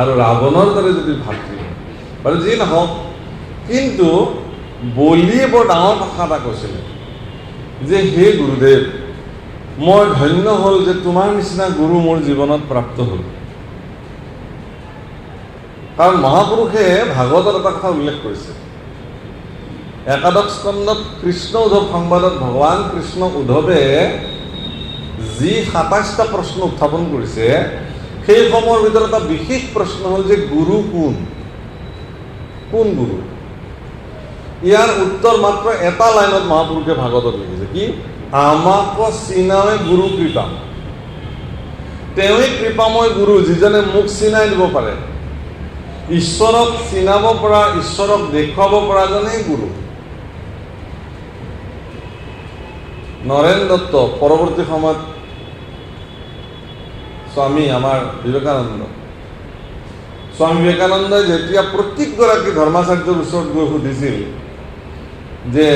আৰু ৰাৱণৰ দৰে যদি ভাতৃ হয়। বাৰু যি নহওক, কিন্তু বলিয়ে বৰ ডাঙৰ কথা এটা কৈছিলে যে হে গুৰুদেৱ, মই ধন্য হ'ল যে তোমাৰ নিচিনা গুৰু মোৰ জীৱনত প্ৰাপ্ত হ'ল। কাৰণ মহাপুৰুষে ভাগৱতত এটা কথা উল্লেখ কৰিছে। একাদশ স্কন্ধত কৃষ্ণ উদ্ধৱ সংবাদত ভগৱান কৃষ্ণ উদ্ধৱে যি 27টা প্ৰশ্ন উত্থাপন কৰিছে, সেই সময়ৰ ভিতৰত এটা বিশেষ প্ৰশ্ন হ'ল যে গুৰু কোন? কোন গুৰু? ইয়াৰ উত্তৰ মাত্ৰ এটা লাইনত মহাপুৰুষে ভাগৱতত লিখিছে, কি? আমাক চিনাৱে গুৰু কৃপা। তেওঁৱে কৃপাময় গুৰু, যিজনে মোক চিনাই দিব পাৰে। ঈশ্বৰক চিনাব পৰা, ঈশ্বৰক দেখুৱাব পৰাজনেই গুৰু। নৰেন দত্ত, পৰৱৰ্তী সময়ত স্বামী আমাৰ বিবেকানন্দ, স্বামী বিবেকানন্দই যেতিয়া প্ৰত্যেকগৰাকী ধৰ্মাচাৰ্যৰ ওচৰত গৈ সুধিছিল যে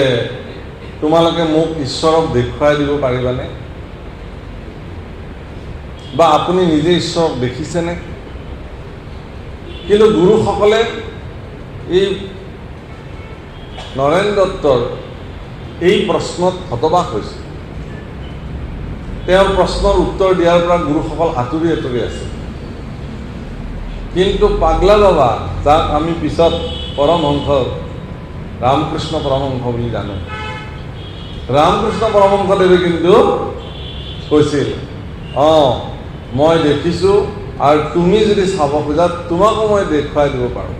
তোমালোকে মোক ঈশ্বৰক দেখুৱাই দিব পাৰিবানে, বা আপুনি নিজে ঈশ্বৰক দেখিছেনে? কিন্তু গুৰুসকলে এই নৰেন দত্তৰ এই প্ৰশ্নত হতবাক হৈছে। তেওঁৰ প্ৰশ্নৰ উত্তৰ দিয়াৰ পৰা গুৰুসকল আঁতৰি আঁতৰি আছে। কিন্তু পাগলা বাবা, যাক আমি পিছত পৰমহংস ৰামকৃষ্ণ পৰমহংস বুলি জানো, ৰামকৃষ্ণ পৰমহংসদেৱে কিন্তু কৈছিল, মই দেখিছোঁ, আৰু তুমি যদি চাব খোজা তোমাকো মই দেখুৱাই দিব পাৰোঁ।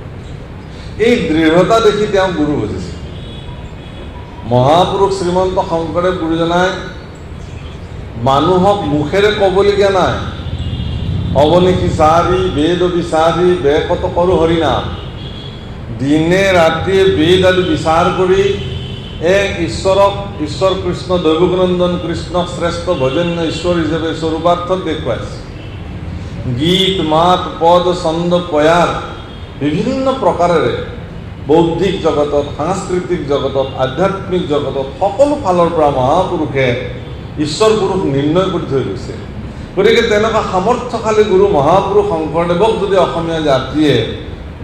এই দৃঢ়তা দেখি তেওঁ গুৰু বুজিছে। মহাপুৰুষ শ্ৰীমন্ত শংকৰদেৱ গুৰুজনাই মানুহক মুখেৰে ক'বলগীয়া নাই, অৱনিশি চাৰি বেদ বিচাৰি বেকত কৰোঁ হৰিনাম, দিনে ৰাতিয়ে বেদ আদি বিচাৰ কৰি এক ঈশ্বৰ কৃষ্ণ দৈৱকীনন্দন কৃষ্ণক শ্ৰেষ্ঠ ভজন্য ঈশ্বৰ হিচাপে স্বৰূপাৰ্থত দেখুৱাইছে। গীত মাত পদ ছন্দ পয়াৰ বিভিন্ন প্ৰকাৰেৰে বৌদ্ধিক জগতত, সাংস্কৃতিক জগতত, আধ্যাত্মিক জগতত সকলো ফালৰ পৰা মহাপুৰুষে ঈশ্বৰ পুৰুষ নিৰ্ণয় কৰি থৈ গৈছে। গতিকে তেনেকুৱা সামৰ্থ্যশালী গুৰু মহাপুৰুষ শংকৰদেৱক যদি অসমীয়া জাতিয়ে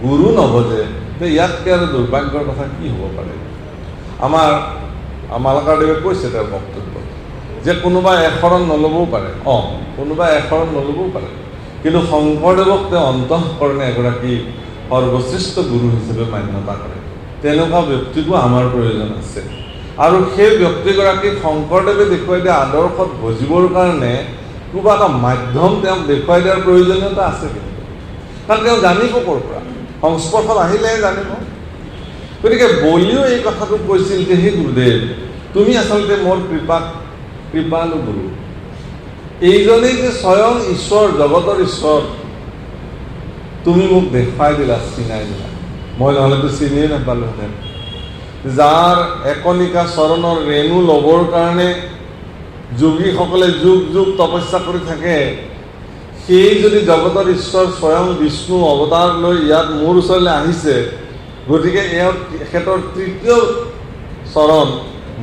গুৰু নভজে, তে ইয়াতকৈ আৰু দুৰ্ভাগ্যৰ কথা কি হ'ব পাৰে? আমাৰ মালাকাৰদেৱে কৈছে তেওঁৰ বক্তব্যত যে কোনোবাই এশৰণ নল'বও পাৰে, কোনোবাই এশৰণ নল'বও পাৰে, কিন্তু শংকৰদেৱক তেওঁ অন্তঃকৰণে এগৰাকী সৰ্বশ্ৰেষ্ঠ গুৰু হিচাপে মান্যতা কৰে। তেনেকুৱা ব্যক্তিকো আমাৰ প্ৰয়োজন আছে। আৰু সেই ব্যক্তিগৰাকীক শংকৰদেৱে দেখুৱাই দিয়া আদৰ্শত ভজিবৰ কাৰণে কিবা এটা মাধ্যম তেওঁক দেখুৱাই দিয়াৰ প্ৰয়োজনীয়তা আছে, কিন্তু কাৰণ তেওঁ জানিব ক'ৰ পৰা, সংস্পৰ্শত আহিলেহে জানিব। গতিকে বলিও এই কথাটো কৈছিল যে হে গুৰুদেৱ, তুমি আচলতে মোৰ কৃপালু গুৰু, এইজনেই যে স্বয়ং ঈশ্বৰ, জগতৰ ঈশ্বৰ, তুমি মোক দেখুৱাই দিলা, চিনাই দিলা, মই নহ'লেতো চিনিয়ে নাপালোহেঁতেন। যাৰ একনিকা চৰণৰ ৰেণু ল'বৰ কাৰণে যোগীসকলে যুগ যুগ তপস্যা কৰি থাকে, সেই যদি জগতৰ ঈশ্বৰ স্বয়ং বিষ্ণু অৱতাৰ লৈ ইয়াত মোৰ ওচৰলৈ আহিছে, গতিকে এখেতৰ তৃতীয় চৰণ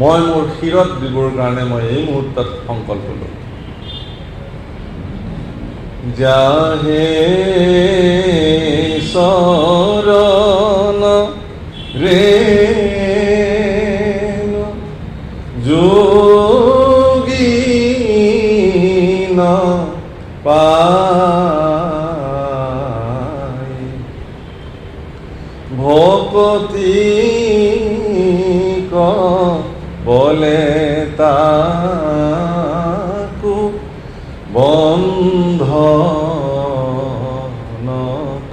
মই মোৰ শিৰত দিবৰ কাৰণে মই এই মুহূৰ্তত সংকল্প ল'লোঁ। যাহে শৰণ ৰেণু যোগীন পাই, ভকতি বলে তাকো বন্ধন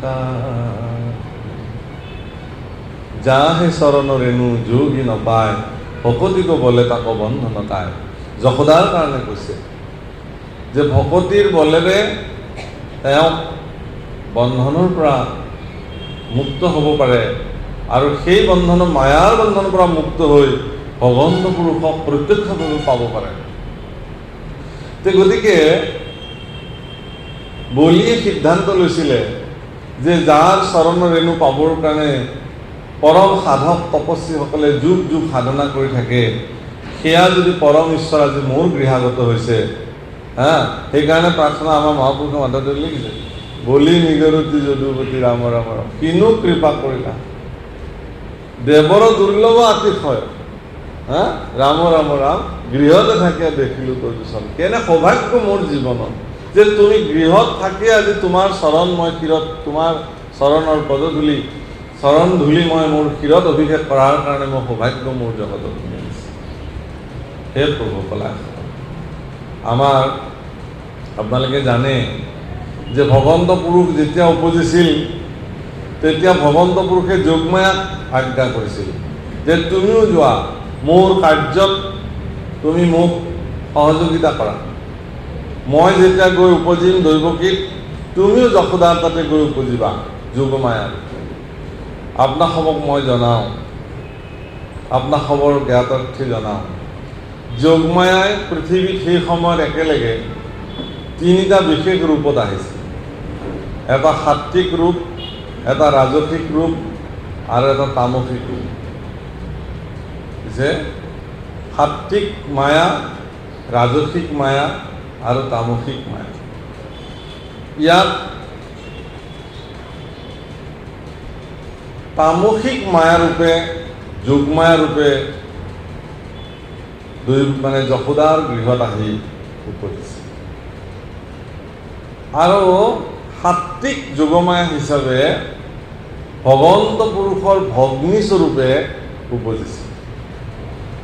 কায়। যাহে শৰণ ৰেণু যোগী নপায়, ভকতিক বলে তাকো বন্ধন কায়। যশোদাৰ কাৰণে কৈছে যে ভকতিৰ বলেৰে তেওঁক বন্ধনৰ পৰা মুক্ত হ'ব পাৰে, আৰু সেই বন্ধন মায়াৰ বন্ধনৰ পৰা মুক্ত হৈ ভগৱন্ত পুৰুষক প্ৰত্যক্ষভাৱে পাব পাৰে। গতিকে বলিয়ে সিদ্ধান্ত লৈছিলে যে যাৰ চৰণ ৰেণু পাবৰ কাৰণে পৰম সাধক তপস্বীসকলে যুগ যুগ সাধনা কৰি থাকে, সেয়া যদি পৰম ঈশ্বৰ আজি মোৰ গৃহাগত হৈছে, সেইকাৰণে প্ৰাৰ্থনা আমাৰ মহাপুৰুষে মাধৱদেৱে লিখিছে, বলি নিগৰুতি যদুপতি ৰাম ৰাম ৰাম, কিনো কৃপা কৰিলা, দেৱৰ দুৰ্লভ আতিশয়, ৰাম ৰাম ৰাম, গৃহতে থাকি দেখিলো তোৰ চৰণ। কেনে সৌভাগ্য মোৰ জীৱনত যে তুমি গৃহত থাকি আজি তোমাৰ চৰণ মই শিৰত, তোমাৰ চৰণৰ পদধূলি চৰণ ধূলি মই মোৰ শিৰত অভিষেক কৰাৰ কাৰণে মই সৌভাগ্য মোৰ জগতত তুমি দিছে। হে প্ৰভু কলা আমাৰ, আপোনালোকে জানে যে ভগৱন্ত পুৰুষ যেতিয়া উপজিছিল, তেতিয়া ভগৱন্ত পুৰুষে যোগমায়াক আজ্ঞা কৰিছিল যে তুমিও যোৱা, মোৰ কাৰ্যত তুমি মোক সহযোগিতা কৰা। মই যেতিয়া গৈ উপজিম দৈৱকীত, তুমিও যশোদাৰ তাতে গৈ উপজিবা যোগমায়াত। আপোনাসৱক মই জনাওঁ, আপোনাসৱৰ জ্ঞাতাৰ্থী জনাওঁ, যোগমায়াই পৃথিৱীত সেই সময়ত একেলগে তিনিটা বিশেষ ৰূপত আহিছিল। এটা সাত্বিক ৰূপ, এটা ৰাজসিক ৰূপ আৰু এটা তামসিক ৰূপ। যে সাত্বিক মায়া, ৰাজসিক মায়া আৰু তামসিক মায়া। ইয়াত তামসিক মায়া ৰূপে, যোগমায়া ৰূপে মানে যশোদাৰ গৃহত আহি উপজিছে, আৰু সাত্বিক যোগমায়া হিচাপে ভগৱন্ত পুৰুষৰ ভগ্নী স্বৰূপে উপজিছে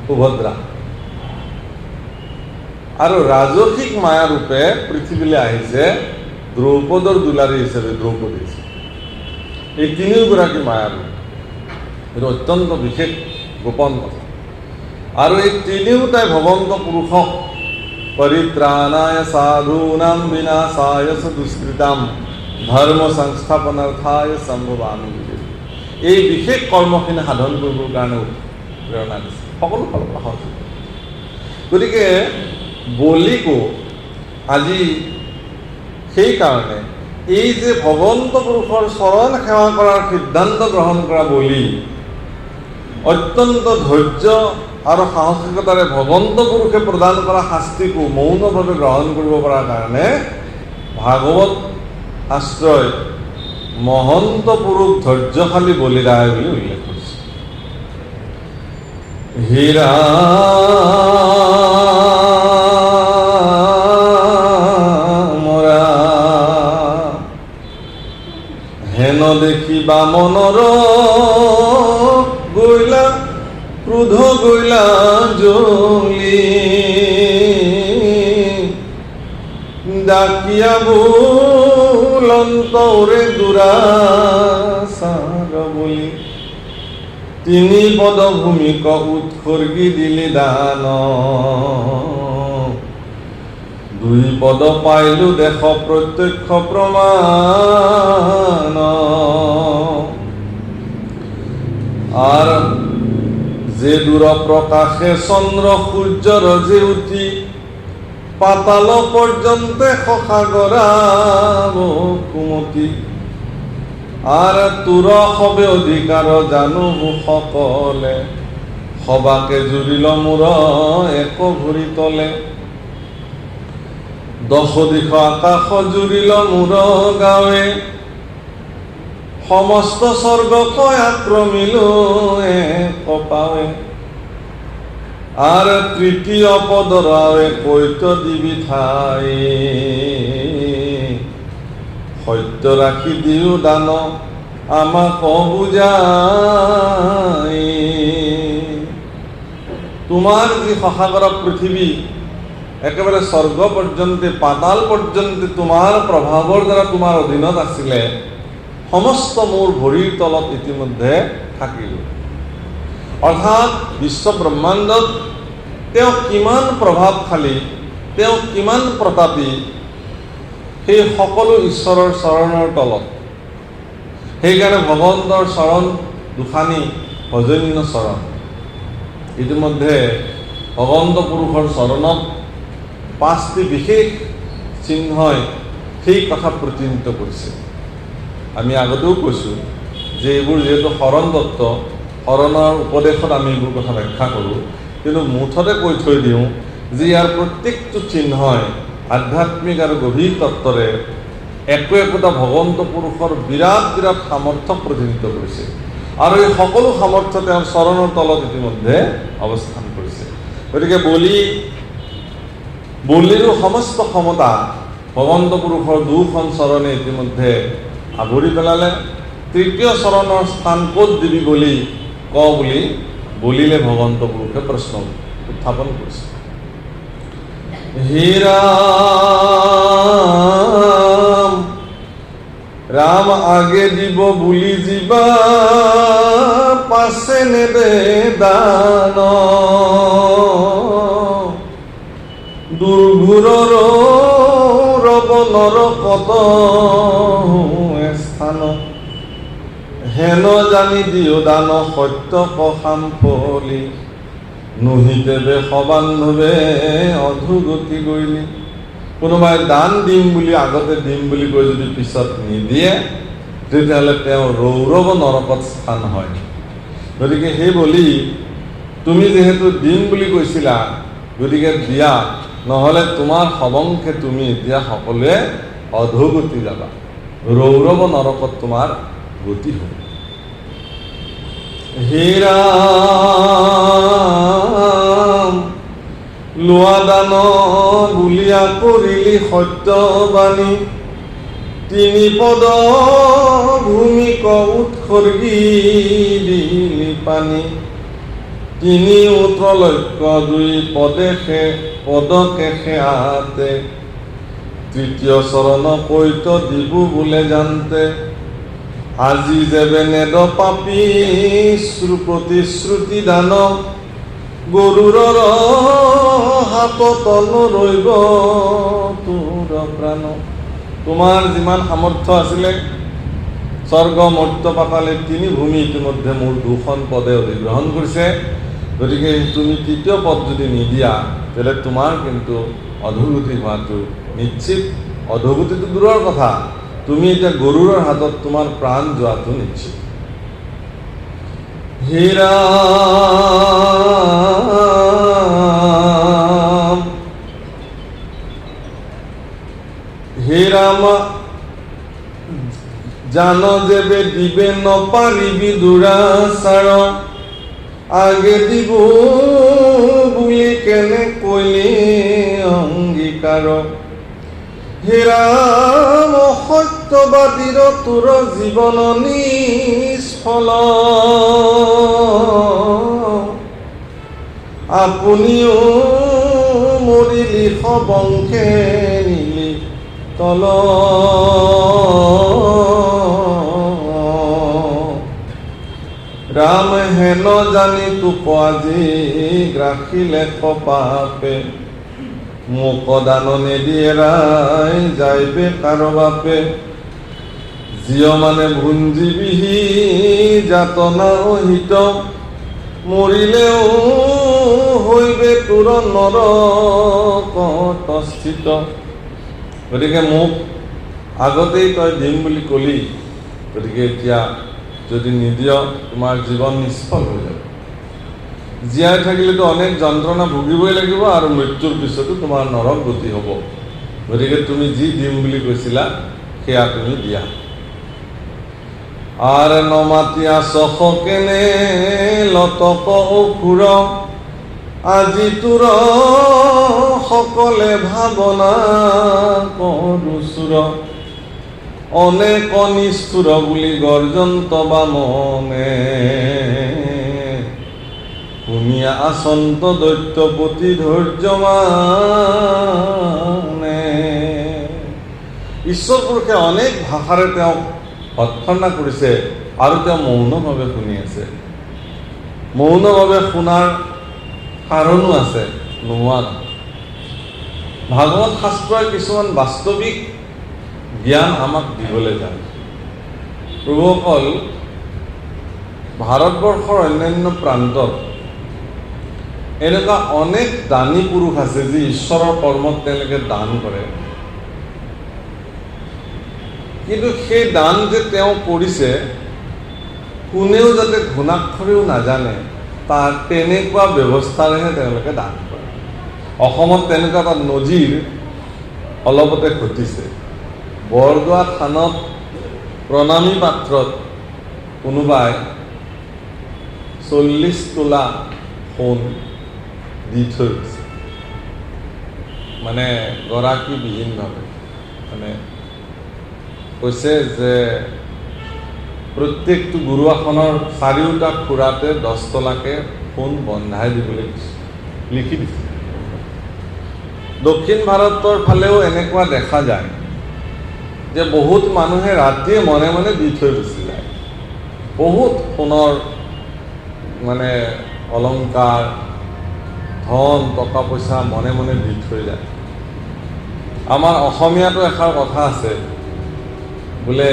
সুভদ্ৰা, আৰু ৰাজসিক মায়া ৰূপে পৃথিৱীলৈ আহিছে দ্ৰৌপদৰ দুলাৰী হিচাপে দ্ৰৌপদী। এই তিনিওগৰাকী মায়া ৰূপ, এইটো অত্যন্ত বিশেষ গোপন কথা। আৰু এই তিনিওটাই ভগৱন্ত পুৰুষক পৰিত্ৰাণায় সাধূনাম বিনাশায় চ দুষ্কৃতাম ধৰ্ম সংস্থাপনাৰ্থায় সম্ভৱামি, এই বিশেষ কৰ্মখিনি সাধন কৰিবৰ কাৰণে প্ৰেৰণা দিছে, সকলো ফালৰ পৰা সহযোগ। গতিকে বলিকো আজি সেইকাৰণে এই যে ভগৱন্ত পুৰুষৰ চৰণ সেৱা কৰাৰ সিদ্ধান্ত গ্ৰহণ কৰা বলি অত্যন্ত ধৈৰ্য আৰু সাহসিকতাৰে ভগৱন্ত পুৰুষে প্ৰদান কৰা শাস্তিকো মৌনভাৱে গ্ৰহণ কৰিব পৰাৰ কাৰণে ভাগৱত শাস্ত্ৰই মহন্ত পুৰুষ ধৈৰ্যশালী বলিৰায় বুলি উল্লেখ কৰিছে। হীৰা মৰা হেন দেখি বামনৰ গৈলা ক্ৰোধ গৈলা জ্বলি ডাকিয়া বুলন্তৰে দুৰাচাৰ বুলি তিনি পদ ভূমিক উৎসৰ্গী দিলি দান দুই পদ পাইলো দেশ প্ৰত্যক্ষ প্ৰমাণ আৰ যে দূৰ প্ৰকাশে চন্দ্ৰ সূৰ্যৰ যে উঠি পাতাল পৰ্যন্তে সসাগৰাব কুমতি আৰ তোৰ হবে অধিকাৰ জানো সকলে সবাকে জুৰিল মূৰ এক ভৰি তলে দশ দিশ আকাশ জুৰিল মূৰ গাঁৱে সমস্ত স্বৰ্গক আক্ৰমিল এক পাৱে আৰ তৃতীয় পদৰাৱে কৈত দিবি ঠাই সত্য রাখি দিও দান আমাক বুঝাই তোমার যে সসাগর পৃথিবী একেবারে স্বর্গ পর্যন্ত পাতাল পর্যন্ত তোমার প্রভাবর দ্বারা তোমার অধীনত আছিলে সমস্ত মোৰ ভৰিৰ তলত ইতিমধ্যে থাকিল। অৰ্থাৎ বিশ্ব ব্ৰহ্মাণ্ডত তেওঁ কিমান প্ৰভাৱশালী, তেওঁ কিমান প্ৰতাপী, সেই সকলো ঈশ্বৰৰ চৰণৰ তলত। সেইকাৰণে ভগৱন্তৰ চৰণ দুখানি ভজনীয় চৰণ। ইতিমধ্যে ভগৱন্ত পুৰুষৰ চৰণত 5টি বিশেষ চিহ্নই সেই কথা প্ৰতিনিধিত্ব কৰিছে। আমি আগতেও কৈছোঁ যে এইবোৰ যিহেতু শৰণ দত্ত, শৰণৰ উপদেশত আমি এইবোৰ কথা ব্যাখ্যা কৰোঁ, কিন্তু মুঠতে কৈ থৈ দিওঁ যে ইয়াৰ প্ৰত্যেকটো চিহ্নই আধ্যাত্মিক আৰু গভীৰ তত্ত্বৰে একোটা ভগৱন্ত পুৰুষৰ বিৰাট বিৰাট সামৰ্থ্য প্ৰতিনিধিত্ব কৰিছে আৰু এই সকলো সামৰ্থ্য তেওঁৰ চৰণৰ তলত ইতিমধ্যে অৱস্থান কৰিছে। গতিকে বলিৰো সমস্ত ক্ষমতা ভগৱন্ত পুৰুষৰ দুখন চৰণে ইতিমধ্যে আৱৰি পেলালে। তৃতীয় চৰণৰ স্থান ক'ত দিবি বুলি বুলি বলিলে ভগৱন্ত পুৰুষে প্ৰশ্ন উত্থাপন কৰিছে। হে ৰাম আগে দিব বুলি যিবা পাছে নেদে দান দুৰ্ঘুৰৰ ৰবনৰ কত স্থান হেন জানি দিও দান সত্য কখাম ফলি নুহিতেবে সবান্ধৱে অধুগতি গৈলি। কোনোবাই দান দিম বুলি আগতে দিম বুলি কৈ যদি পিছত নিদিয়ে তেতিয়াহ'লে তেওঁ ৰৌৰৱ নৰকত স্থান হয়। গতিকে সেই বলি তুমি যিহেতু দিম বুলি কৈছিলা, গতিকে দিয়া, নহ'লে তোমাৰ সবংশে তুমি এতিয়া সকলোৱে অধোগতি যাবা, ৰৌৰৱ নৰকত তোমাৰ গতি হ'ব। হে ৰাম লোৱা দান বুলিয়া কৰিলি সত্যবাণী তিনি পদ ভূমিক উৎসৰ্গী দিলি পানী তিনি উত্ৰলক্ষ্য দুই পদকে আতে তৃতীয় চৰণ কৈত দিবু বোলে জানতে আজি যেবে নেদ পাপী প্ৰতিশ্ৰুতি দান গৰুৰৰ হাতত নৰৈব তোৰ প্ৰাণ। তোমাৰ যিমান সামৰ্থ্য আছিলে স্বৰ্গ মৰ্ত্য পাতালে তিনি ভূমি ইতিমধ্যে মোৰ দুখন পদে অধিগ্ৰহণ কৰিছে। গতিকে তুমি তৃতীয় পদ যদি নিদিয়া তেতিয়াহ'লে তোমাৰ কিন্তু অধোগতি হোৱাটো নিশ্চিত। অধোগতিটো দূৰৰ কথা, তুমি এতিয়া গৰুৰৰ হাতত তোমাৰ প্ৰাণ যোৱাটো নিশ্চিত। হে ৰাম, হে ৰাম, জান যেবে দিবে নপাৰিবি দুৰাচাৰ, আগে দিব বুলি কেনে কৈলি অংগীকাৰ। হে ৰাম, সত্যবাদীৰ তোৰ জীৱন নিষ্ফল, আপুনিও মৰিলি সবংশে নিলি তল। ৰাম হেন জানি তোক আজি গ্ৰাসিলে কপাপে, মোক দান নিদিয়ে ৰাই যাইবে কাৰো বাপে। জিয় মানে ভুঞ্জীবিহি যাতনা অহিত, মৰিলেও হৈবে তোৰ নৰকত স্থিত। গতিকে মোক আগতেই তই দিম বুলি কলি, গতিকে এতিয়া যদি নিদিয় তোমাৰ জীৱন নিষ্ফল হৈ যাব। জীয়াই থাকিলেতো অনেক যন্ত্ৰণা ভুগিবই লাগিব আৰু মৃত্যুৰ পিছতো তোমাৰ নৰক গতি হ'ব। গতিকে তুমি যি দিম বুলি কৈছিলা সেয়া তুমি দিয়া। আর নমাতিয়া চখ কেনে লতক অসুৰ, আজি তোৰ সকলে ভাৱনা কৰোচুৰ। অনেক নিষ্ঠুৰ বুলি গৰ্জন্ত বামনে, শুনিয়া আচন্ত দৈত্যপতি ধৈৰ্যমানে। ঈশ্বৰ পুৰুষে অনেক ভাষাৰে তেওঁক ভৎসনা কৰিছে আৰু তেওঁ মৌনভাৱে শুনি আছে। মৌনভাৱে শুনাৰ কাৰণো আছে, নোহোৱা নহয়। ভাগৱত শাস্ত্ৰই কিছুমান বাস্তৱিক জ্ঞান আমাক দিবলৈ যায়। প্ৰভুসকল, ভাৰতবৰ্ষৰ অন্যান্য প্ৰান্তত এনেকুৱা অনেক দানী পুৰুষ আছে যি ঈশ্বৰৰ কৰ্মত তেওঁলোকে দান কৰে, কিন্তু সেই দান যে তেওঁ কৰিছে কোনেও যাতে ঘুণাক্ষৰেও নাজানে তাৰ তেনেকুৱা ব্যৱস্থাৰেহে তেওঁলোকে দান কৰে। অসমত তেনেকুৱা এটা নজিৰ অলপতে ঘটিছে। বৰদোৱা থানত প্ৰণামী পাত্ৰত কোনোবাই 40 তোলা সোণ দি থৈ গৈছে, মানে গৰাকীবিহীনভাৱে। মানে কৈছে যে প্ৰত্যেকটো গুৰু আসনৰ চাৰিওটা খুৰাতে 10 তোলাকে সোণ বন্ধাই দিবলৈ লিখি দিছে। দক্ষিণ ভাৰতৰ ফালেও এনেকুৱা দেখা যায় যে বহুত মানুহে ৰাতিয়ে মনে মনে দি থৈ গুচি যায়। বহুত সোণৰ মানে অলংকাৰ, ধন টকা পইচা মনে মনে দি থৈ যায়। আমাৰ অসমীয়াতো এষাৰ কথা আছে, বোলে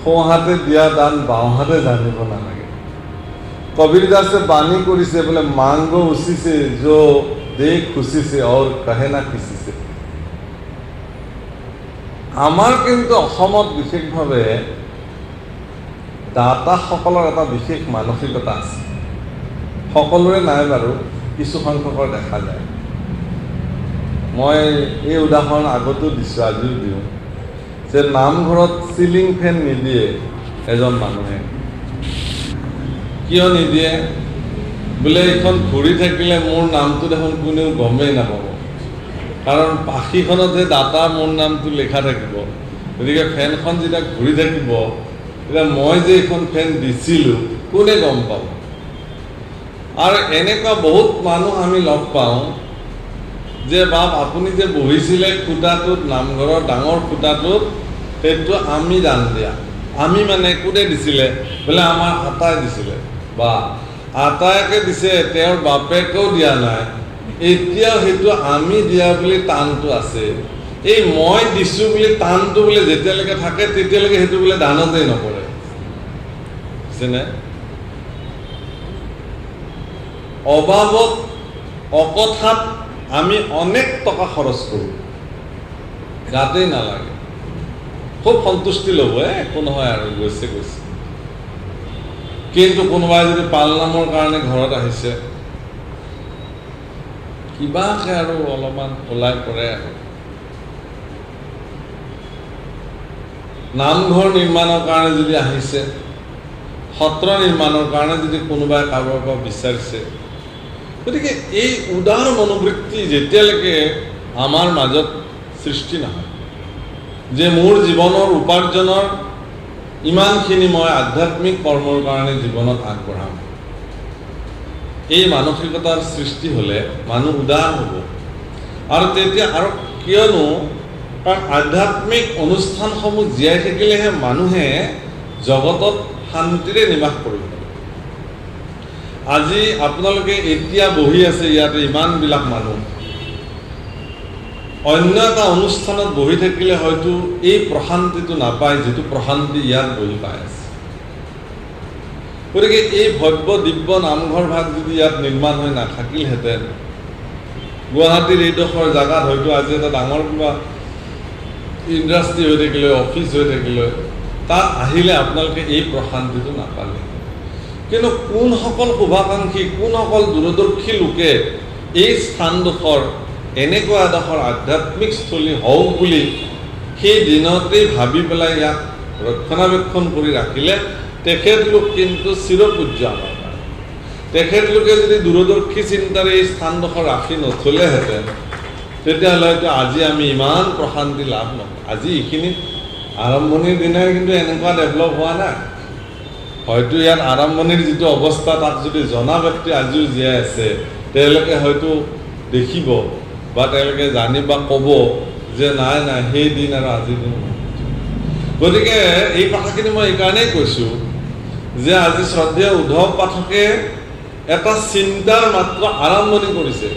সোঁহাতে দিয়া দান বাওঁহাতে জানিব নালাগে। কবিৰ দাসে বাণী কৰিছে বোলে, মাংগ উচিছে যো দেখ খুচিছে और कहे ना কিচিছে। আমাৰ কিন্তু অসমত বিশেষভাৱে দাতাসকলৰ এটা বিশেষ মানসিকতা আছে। সকলোৰে নাই বাৰু, কিছু সংখ্যকৰ দেখা যায়। মই এই উদাহৰণ আগতো দিছোঁ, আজিও দিওঁ, যে নামঘৰত চিলিং ফেন নিদিয়ে এজন মানুহে। কিয় নিদিয়ে? বোলে এইখন ঘূৰি থাকিলে মোৰ নামটো দেখোন কোনেও গমেই নাপাব, কাৰণ পাখীখনতহে দাতা মোৰ নামটো লিখা থাকিব। গতিকে ফেনখন যেতিয়া ঘূৰি থাকিব তেতিয়া মই যে এইখন ফেন দিছিলোঁ কোনে গম পাব। আৰু এনেকুৱা বহুত মানুহ আমি লগ পাওঁ যে বাপ আপুনি যে বহিছিলে খুঁটাটোত, নামঘৰৰ ডাঙৰ খুঁটাটোত, সেইটো আমি দান দিয়া। আমি মানে কোনে দিছিলে? বোলে আমাৰ আটাই দিছিলে। বা আটাইকে দিছে, তেওঁৰ বাপেকেও দিয়া নাই, এতিয়াও সেইটো আমি দিয়া বুলি টানটো আছে। এই মই দিছোঁ বুলি টানটো বোলে যেতিয়ালৈকে থাকে তেতিয়ালৈকে সেইটো বোলে দানতেই নপৰে বুজিছেনে অবাবত অকথাত আমি অনেক টকা খৰচ কৰোঁ গাতেই নালাগে খুব সন্তুষ্টি ল'ব একো নহয় আৰু গৈছে কিন্তু কোনোবাই যদি পালনামৰ কাৰণে ঘৰত আহিছে কিবাকে আৰু অলপমান ওলাই পৰে আৰু নামঘৰ নিৰ্মাণৰ কাৰণে যদি আহিছে সত্ৰ নিৰ্মাণৰ কাৰণে যদি কোনোবাই কাৰোবাৰ পৰা বিচাৰিছে গতিকে এই উদাৰ মনোবৃত্তি যেতিয়ালৈকে আমাৰ মাজত সৃষ্টি নহয় যে মোৰ জীৱনৰ উপাৰ্জনৰ ইমানখিনি মই আধ্যাত্মিক কৰ্মৰ কাৰণে জীৱনত আগবঢ়াম এই মানসিকতাৰ সৃষ্টি হ'লে মানুহ উদাৰ হ'ব আৰু তেতিয়া আৰু কিয়নো কাৰণ আধ্যাত্মিক অনুষ্ঠানসমূহ জীয়াই থাকিলেহে মানুহে জগতত শান্তিৰে নিবাস কৰিব আজি আপোনালোকে এতিয়া বহি আছে ইয়াতে ইমানবিলাক মানুহ অন্য এটা অনুষ্ঠানত বহি থাকিলে হয়তো এই প্ৰশান্তিটো নাপায় যিটো প্ৰশান্তি ইয়াত বহি পাই আছে গতিকে এই ভব্য দিব্য নামঘৰ ভাগ যদি ইয়াত নিৰ্মাণ হৈ নাথাকিলহেঁতেন গুৱাহাটীৰ এইডোখৰ জেগাত হয়তো আজি এটা ডাঙৰ কিবা ইণ্ডাষ্ট্ৰী হৈ থাকিলে অফিচ হৈ থাকিলে তাত আহিলে আপোনালোকে এই প্ৰশান্তিটো নাপালে কিন্তু কোনসকল শুভাকাংক্ষী কোনসকল দূৰদৰ্শী লোকে এই স্থানডোখৰ এনেকুৱা এডোখৰ আধ্যাত্মিক স্থলী হওক বুলি সেই দিনতেই ভাবি পেলাই ইয়াক ৰক্ষণাবেক্ষণ কৰি ৰাখিলে তেখেতলোক কিন্তু চিৰপূজ্য আমাৰ কাৰণে তেখেতলোকে যদি দূৰদৰ্শী চিন্তাৰে এই স্থানডোখৰ ৰাখি নথলেহেঁতেন তেতিয়াহ'লে হয়তো আজি আমি ইমান প্ৰশান্তি লাভ নকৰোঁ আজি এইখিনি আৰম্ভণিৰ দিনাই কিন্তু এনেকুৱা ডেভেলপ হোৱা নাই হয়তো ইয়াত আৰম্ভণিৰ যিটো অৱস্থা তাক যদি জনা ব্যক্তি আজিও জীয়াই আছে তেওঁলোকে হয়তো দেখিব বা তেওঁলোকে জানি বা ক'ব যে নাই সেই দিন আৰু আজিৰ দিন গতিকে এই কথাখিনি মই এইকাৰণেই কৈছোঁ যে আজি শ্ৰদ্ধেয় উদ্ধৱ পাঠকে এটা চিন্তাৰ মাত্ৰ আৰম্ভণি কৰিছে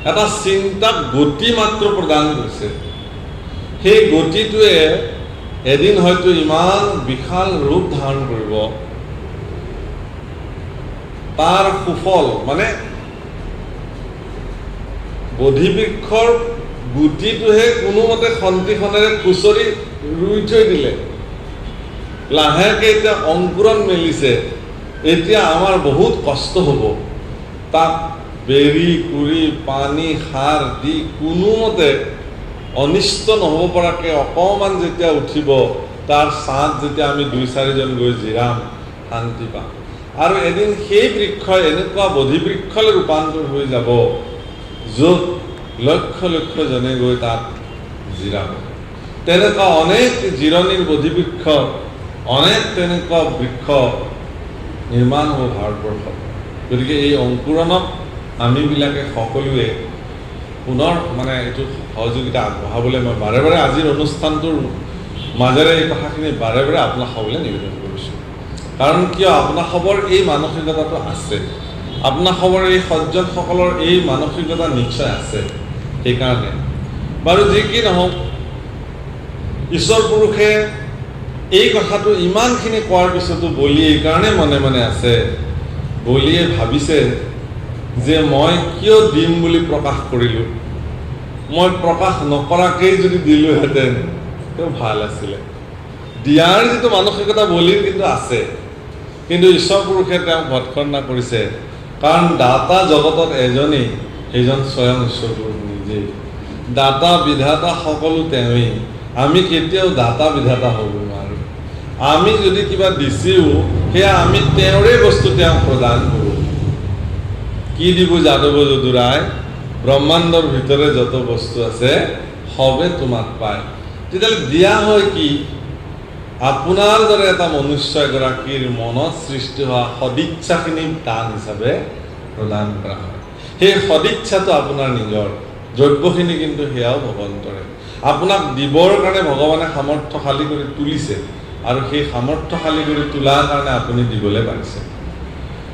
এটা চিন্তাক গতি মাত্ৰ প্ৰদান কৰিছে সেই গতিটোৱে এদিন হয়তো ইমান বিশাল ৰূপ ধাৰণ কৰিব তাৰ সুফল মানে বোধিবৃক্ষৰ গুটিটোহে কোনোমতে খন্তিখনেৰে খুচৰি ৰুই থৈ দিলে লাহেকে এতিয়া অংকুৰণ মেলিছে এতিয়া আমাৰ বহুত কষ্ট হ'ব তাক বেৰি কুৰি পানী সাৰ দি কোনোমতে অনিষ্ট নহ'ব পৰাকৈ অকণমান যেতিয়া উঠিব তাৰ ছাঁত যেতিয়া আমি 2-4জন গৈ জিৰাম শান্তি পাম আৰু এদিন সেই বৃক্ষই এনেকুৱা বোধিবৃক্ষলৈ ৰূপান্তৰ হৈ যাব য'ত লক্ষ লক্ষজনে গৈ তাত জিৰাব তেনেকুৱা অনেক জিৰণিৰ বোধিবৃক্ষ অনেক তেনেকুৱা বৃক্ষ নিৰ্মাণ হ'ব ভাৰতবৰ্ষত গতিকে এই অংকুৰণক আমিবিলাকে সকলোৱে পুনৰ মানে এইটো সহযোগিতা আগবঢ়াবলৈ মই বাৰে বাৰে আজিৰ অনুষ্ঠানটোৰ মাজেৰে এই কথাখিনি বাৰে বাৰে আপোনাক সকলোৱে নিবেদন কৰিছোঁ কাৰণ কিয় আপোনাক খবৰ এই মানসিকতাটো আছে আপোনাক খবৰ এই সজ্জনসকলৰ এই মানসিকতা নিশ্চয় আছে সেইকাৰণে বাৰু যি কি নহওক ঈশ্বৰ পুৰুষে এই কথাটো ইমানখিনি কোৱাৰ পিছতো বলি এইকাৰণে মনে মনে আছে বলিয়ে ভাবিছে যে মই কিয় দিম বুলি প্ৰকাশ কৰিলোঁ মই প্ৰকাশ নকৰাকেই যদি দিলোহেঁতেন তেও ভাল আছিলে দিয়াৰ যিটো মানসিকতা বলিৰ কিন্তু আছে কিন্তু ঈশ্বৰ পুৰুষে তেওঁক ভৎসনা কৰিছে কাৰণ দাতা জগতত এজনেই সেইজন স্বয়ং ঈশ্বৰ পুৰুষ নিজেই দাতা বিধাতা সকলো তেওঁৱেই আমি কেতিয়াও দাতা বিধাতা হ'ব নোৱাৰোঁ আমি যদি কিবা দিছোঁ সেয়া আমি তেওঁৰে বস্তু তেওঁক প্ৰদান কৰোঁ কি দিব যাদৱ যদুৰায় ব্ৰহ্মাণ্ডৰ ভিতৰে যত বস্তু আছে সবে তোমাক পায় তেতিয়াহ'লে দিয়া হয় কি আপোনাৰ দৰে এটা মনুষ্য এগৰাকীৰ মনত সৃষ্টি হোৱা সদিচ্ছাখিনি দান হিচাপে প্ৰদান কৰা হয় সেই সদিচ্ছাটো আপোনাৰ নিজৰ দ্ৰব্যখিনি কিন্তু সেয়াও ভগৱন্তৰে আপোনাক দিবৰ কাৰণে ভগৱানে সামৰ্থ্যশালী কৰি তুলিছে আৰু সেই সামৰ্থ্যশালী কৰি তোলাৰ কাৰণে আপুনি দিবলৈ পাৰিছে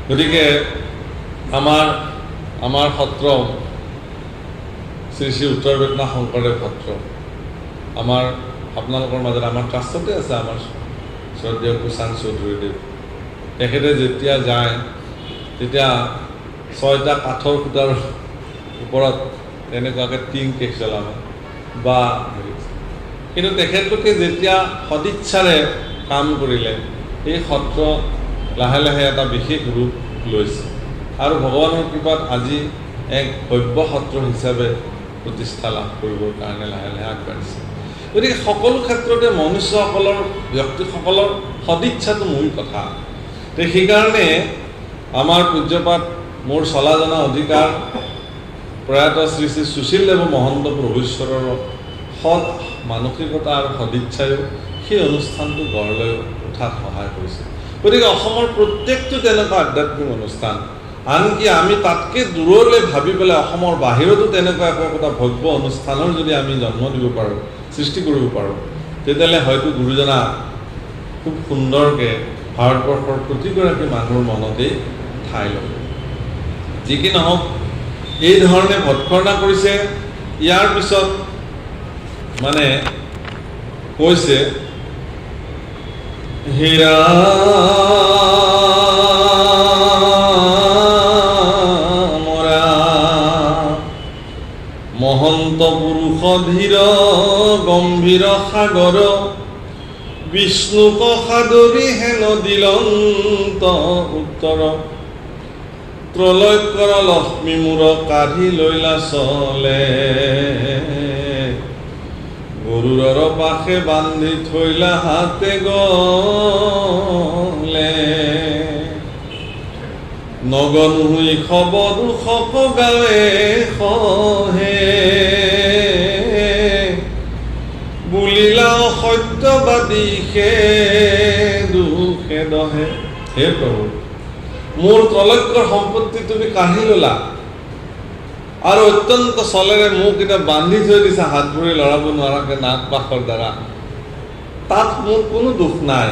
গতিকে আমাৰ সত্ৰ শ্ৰী শ্ৰী উত্তৰ বেতনা শংকৰদেৱ সত্ৰ আমাৰ আপোনালোকৰ মাজত আমাৰ ট্ৰাষ্টতে আছে আমাৰ শ্ৰদ্ধেয় কুশান চৌধুৰীদেৱ তেখেতে যেতিয়া যায় তেতিয়া 6টা কাঠৰ খুঁটাৰ ওপৰত তেনেকুৱাকৈ টিং কেক জ্বলাব বা কিন্তু তেখেতলোকে যেতিয়া সদিচ্ছাৰে কাম কৰিলে এই সত্ৰ লাহে লাহে এটা বিশেষ ৰূপ লৈছে আৰু ভগৱানৰ কৃপাত আজি এক ভব্য সত্ৰ হিচাপে প্ৰতিষ্ঠা লাভ কৰিবৰ কাৰণে লাহে লাহে আগবাঢ়িছে গতিকে সকলো ক্ষেত্ৰতে মনুষ্যসকলৰ ব্যক্তিসকলৰ সদিচ্ছাটো মূল কথা সেইকাৰণে আমাৰ পূজ্যপাত মোৰ চলা জনা অধিকাৰ প্ৰয়াত শ্ৰী শ্ৰী সুশীলদেৱ মহন্ত প্ৰভুশ্বৰৰ সৎ মানসিকতা আৰু সদিচ্ছায়ো সেই অনুষ্ঠানটো গঢ় লৈ উঠাত সহায় কৰিছে গতিকে অসমৰ প্ৰত্যেকটো তেনেকুৱা আধ্যাত্মিক অনুষ্ঠান আনকি আমি তাতকৈ দূৰলৈ ভাবি পেলাই অসমৰ বাহিৰতো তেনেকুৱা একোটা ভব্য অনুষ্ঠানৰ যদি আমি জন্ম দিব পাৰোঁ সৃষ্টি কৰিব পাৰোঁ তেতিয়াহ'লে হয়তো গুৰুজনা খুব সুন্দৰকৈ ভাৰতবৰ্ষৰ প্ৰতিগৰাকী মানুহৰ মনতেই ঠাই ল'ব যি কি নহওক এই ধৰণে ভৎখৰ্ণা কৰিছে ইয়াৰ পিছত মানে কৈছে হীৰা মৰা মহন্ত পুৰুষ ধীৰ গম্ভীৰ সাগৰ বিষ্ণুক সাদৰী হেন দিলন্ত উত্তৰ ত্ৰৈলোক্যৰ লক্ষ্মী মূৰ কাঢ়ি লৈলা চলে গৰুৰৰ পাশে বান্ধি থৈলা হাতে গলে নগনুই খবৰ দুখক গাৱে সহে বুলিলা সত্যবাদী সে দুখে দহে হে প্ৰভু মোৰ ত্ৰৈলোক্যৰ সম্পত্তি তুমি কাঢ়ি ল'লা আৰু অত্যন্ত চলেৰে মোক এতিয়া বান্ধি থৈ দিছা হাত ভৰি লৰাব নোৱাৰাকৈ নাক পাশৰ দ্বাৰা তাত মোৰ কোনো দুখ নাই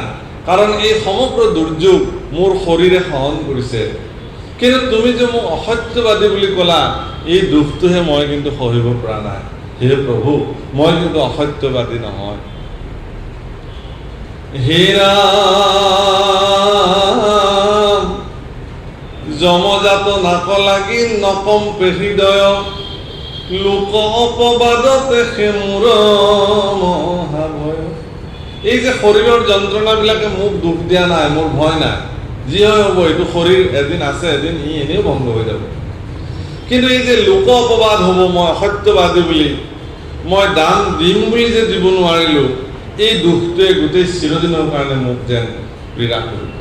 কাৰণ এই সমগ্ৰ দুৰ্যোগ মোৰ শৰীৰে সহন কৰিছে কিন্তু তুমি যে মোক অসত্যবাদী বুলি ক'লা এই দুখটোহে মই কিন্তু সহিব পৰা নাই হে প্ৰভু মই কিন্তু অসত্যবাদী নহয় হে ৰাম জমজাত নাক লাগি নকম্পে হৃদয় লোক অপবাদতে সে মোৰ মহাভয় এই যে শৰীৰৰ যন্ত্ৰণাবিলাকে মোক দুখ দিয়া নাই মোৰ ভয় নাই যি হয় হ'ব এইটো শৰীৰ এদিন আছে এদিন ই এনেও ভংগ হৈ যাব কিন্তু এই যে লোক অপবাদ হ'ব মই অসত্যবাদী বুলি মই দান দিম বুলি যে দিব নোৱাৰিলোঁ এই দুখটোৱে গোটেই চিৰদিনৰ কাৰণে মোক যেন পীড়া কৰিব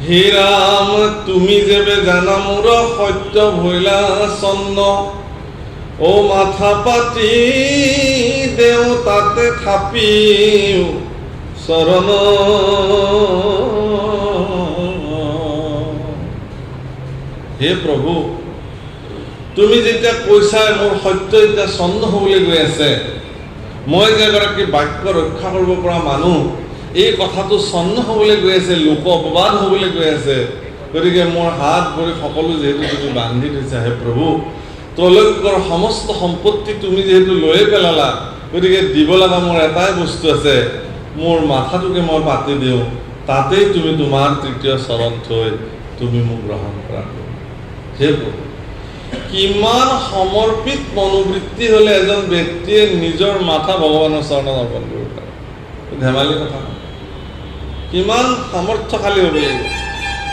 হে ৰাম তুমি যেবে জানা মোৰ সত্য ভৈলা চন্ন ও মাথা পাতি দেও তাতে থাপি চৰণ হে প্ৰভু তুমি যেতিয়া কৈছাই মোৰ সত্য এতিয়া চন্ন হ'বলৈ গৈ আছে মই যে এগৰাকী বাক্য ৰক্ষা কৰিব পৰা মানুহ এই কথাটো চন্ন হ'বলৈ গৈ আছে লোক অপবাদ হ'বলৈ গৈ আছে গতিকে মোৰ হাত ভৰি সকলো যিহেতু তুমি বান্ধি থৈছা হে প্ৰভু ত্ৰৈলোক্যৰ সমস্ত সম্পত্তি তুমি যিহেতু লৈয়ে পেলালা গতিকে দিব লগা মোৰ এটাই বস্তু আছে মোৰ মাথাটোকে মই পাতি দিওঁ তাতেই তুমি তোমাৰ তৃতীয় চৰণ থৈ তুমি মোক গ্ৰহণ কৰা হে প্ৰভু কিমান সমৰ্পিত মনোবৃত্তি হ'লে এজন ব্যক্তিয়ে নিজৰ মাথা ভগৱানৰ চৰণত অৰ্পণ কৰিব পাৰে ধেমালি কথা কিমান সামৰ্থ্যশালী হ'ব লাগিব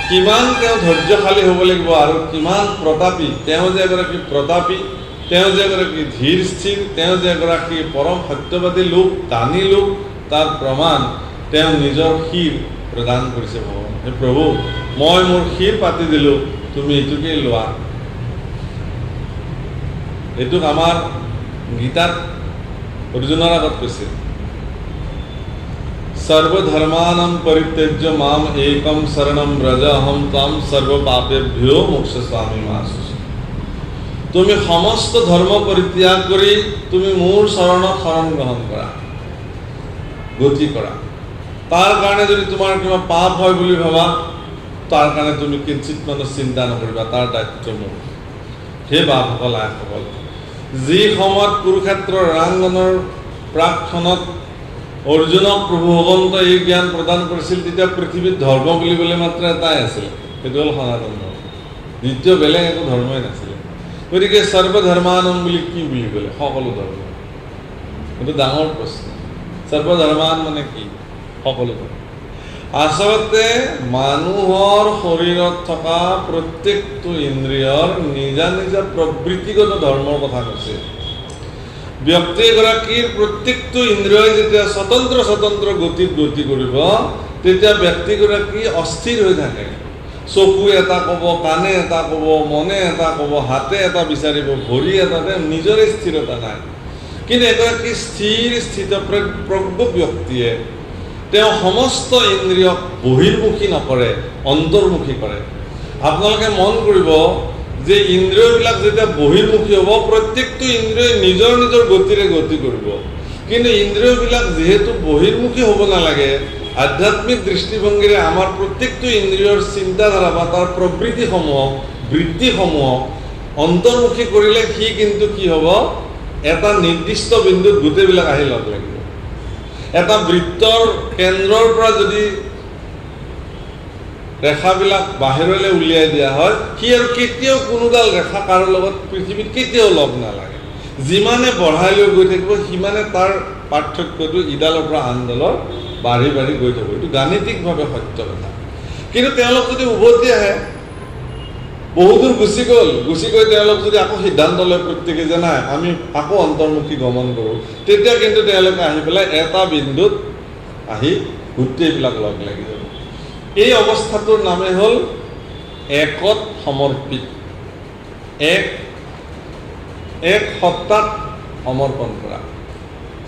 কিমান তেওঁ ধৈৰ্যশালী হ'ব লাগিব আৰু কিমান প্ৰতাপী তেওঁ যে এগৰাকী প্ৰতাপী তেওঁ যে এগৰাকী ধীৰ স্থিৰ তেওঁ যে এগৰাকী পৰম সত্যবাদী লোক দানী লোক তাৰ প্ৰমাণ তেওঁ নিজৰ শিৰ প্ৰদান কৰিছে ভগৱান হে প্ৰভু মই মোৰ শিৰ পাতি দিলোঁ তুমি এইটোকেই লোৱা এইটোক আমাৰ গীতাত অৰ্জুনৰ আগত কৈছে सर्वधर्मानं परित्यज्य माम एकम शरणं व्रज अहम त्वाम सर्व पापेभ्यो मोक्षयामि मा शुचि তুমি সমস্ত ধৰ্ম পৰিত্যাগ কৰি তুমি মোৰ শৰণত শৰণ গ্ৰহণ কৰা গতি কৰা তাৰ কাৰণে যদি তোমাৰ কিবা পাপ হয় বুলি ভাবা তাৰ কাৰণে তুমি কিঞ্চিত মানে চিন্তা নকৰিবা তাৰ দায়িত্ব মোৰ হে বাপসকল আইসকল, যি সময়ত কুৰুক্ষেত্ৰৰ ৰণাংগনৰ প্ৰাকক্ষণত অৰ্জুনক প্ৰভু ভগৱন্ত এই জ্ঞান প্ৰদান কৰিছিল, তেতিয়া পৃথিৱীত ধৰ্ম বুলিবলৈ মাত্ৰ এটাই আছিল, সেইটো হ'ল সনাতন ধৰ্ম। দ্বিতীয় বেলেগ একো ধৰ্মই নাছিলে। গতিকে সৰ্বধৰ্মানম বুলি কি বুলি ক'লে? সকলো ধৰ্ম। এইটো ডাঙৰ প্ৰশ্ন। সৰ্বধৰ্মান মানে কি? সকলো ধৰ্ম। আচলতে মানুহৰ শৰীৰত থকা প্ৰত্যেকটো ইন্দ্ৰিয়ৰ নিজা নিজা প্ৰবৃত্তিগত ধৰ্মৰ কথা কৈছে। ব্যক্তি এগৰাকীৰ প্ৰত্যেকটো ইন্দ্ৰিয়ই যেতিয়া স্বতন্ত্ৰ স্বতন্ত্ৰ গতিত গতি কৰিব, তেতিয়া ব্যক্তিগৰাকী অস্থিৰ হৈ থাকে। চকু এটা ক'ব, কাণে এটা ক'ব, মনে এটা ক'ব, হাতে এটা বিচাৰিব, ভৰি এটা, নিজৰে স্থিৰতা নাই। কিন্তু এগৰাকী স্থিৰ স্থিতপ্ৰজ্ঞ ব্যক্তিয়ে তেওঁ সমস্ত ইন্দ্ৰিয়ক বহিৰ্মুখী নকৰে, অন্তৰ্মুখী কৰে। আপোনালোকে মন কৰিব যে ইন্দ্ৰিয়বিলাক যেতিয়া বহিৰ্মুখী হ'ব, প্ৰত্যেকটো ইন্দ্ৰিয়ই নিজৰ নিজৰ গতিৰে গতি কৰিব। কিন্তু ইন্দ্ৰিয়বিলাক যিহেতু বহিৰ্মুখী হ'ব নালাগে, আধ্যাত্মিক দৃষ্টিভংগীৰে আমাৰ প্ৰত্যেকটো ইন্দ্ৰিয়ৰ চিন্তাধাৰা বা তাৰ প্ৰবৃত্তিসমূহক, বৃত্তিসমূহক অন্তৰ্মুখী কৰিলে সি কিন্তু কি হ'ব? এটা নিৰ্দিষ্ট বিন্দুত গোটেইবিলাক আহি লগ লাগিব। এটা বৃত্তৰ কেন্দ্ৰৰ পৰা যদি ৰেখাবিলাক বাহিৰলৈ উলিয়াই দিয়া হয়, সি আৰু কেতিয়াও কোনোডাল ৰেখা কাৰো লগত পৃথিৱীত কেতিয়াও লগ নালাগে। যিমানে বঢ়াই লৈ গৈ থাকিব, সিমানে তাৰ পাৰ্থক্যটো ইডালৰ পৰা আনডালৰ বাঢ়ি বাঢ়ি গৈ থাকিব। এইটো গাণিতিকভাৱে সত্য কথা। কিন্তু তেওঁলোক যদি উভতি আহে, বহুদূৰ গুচি গৈ তেওঁলোক যদি আকৌ সিদ্ধান্ত লয় প্ৰত্যেকে যে নাই আমি আকৌ অন্তৰ্মুখী গমন কৰোঁ, তেতিয়া কিন্তু তেওঁলোকে আহি পেলাই এটা বিন্দুত আহি গোটেইবিলাক লগ লাগি যাব। এই অৱস্থাটোৰ নামে হ'ল একত সমৰ্পিত, এক সত্তাত সমৰ্পণ কৰা।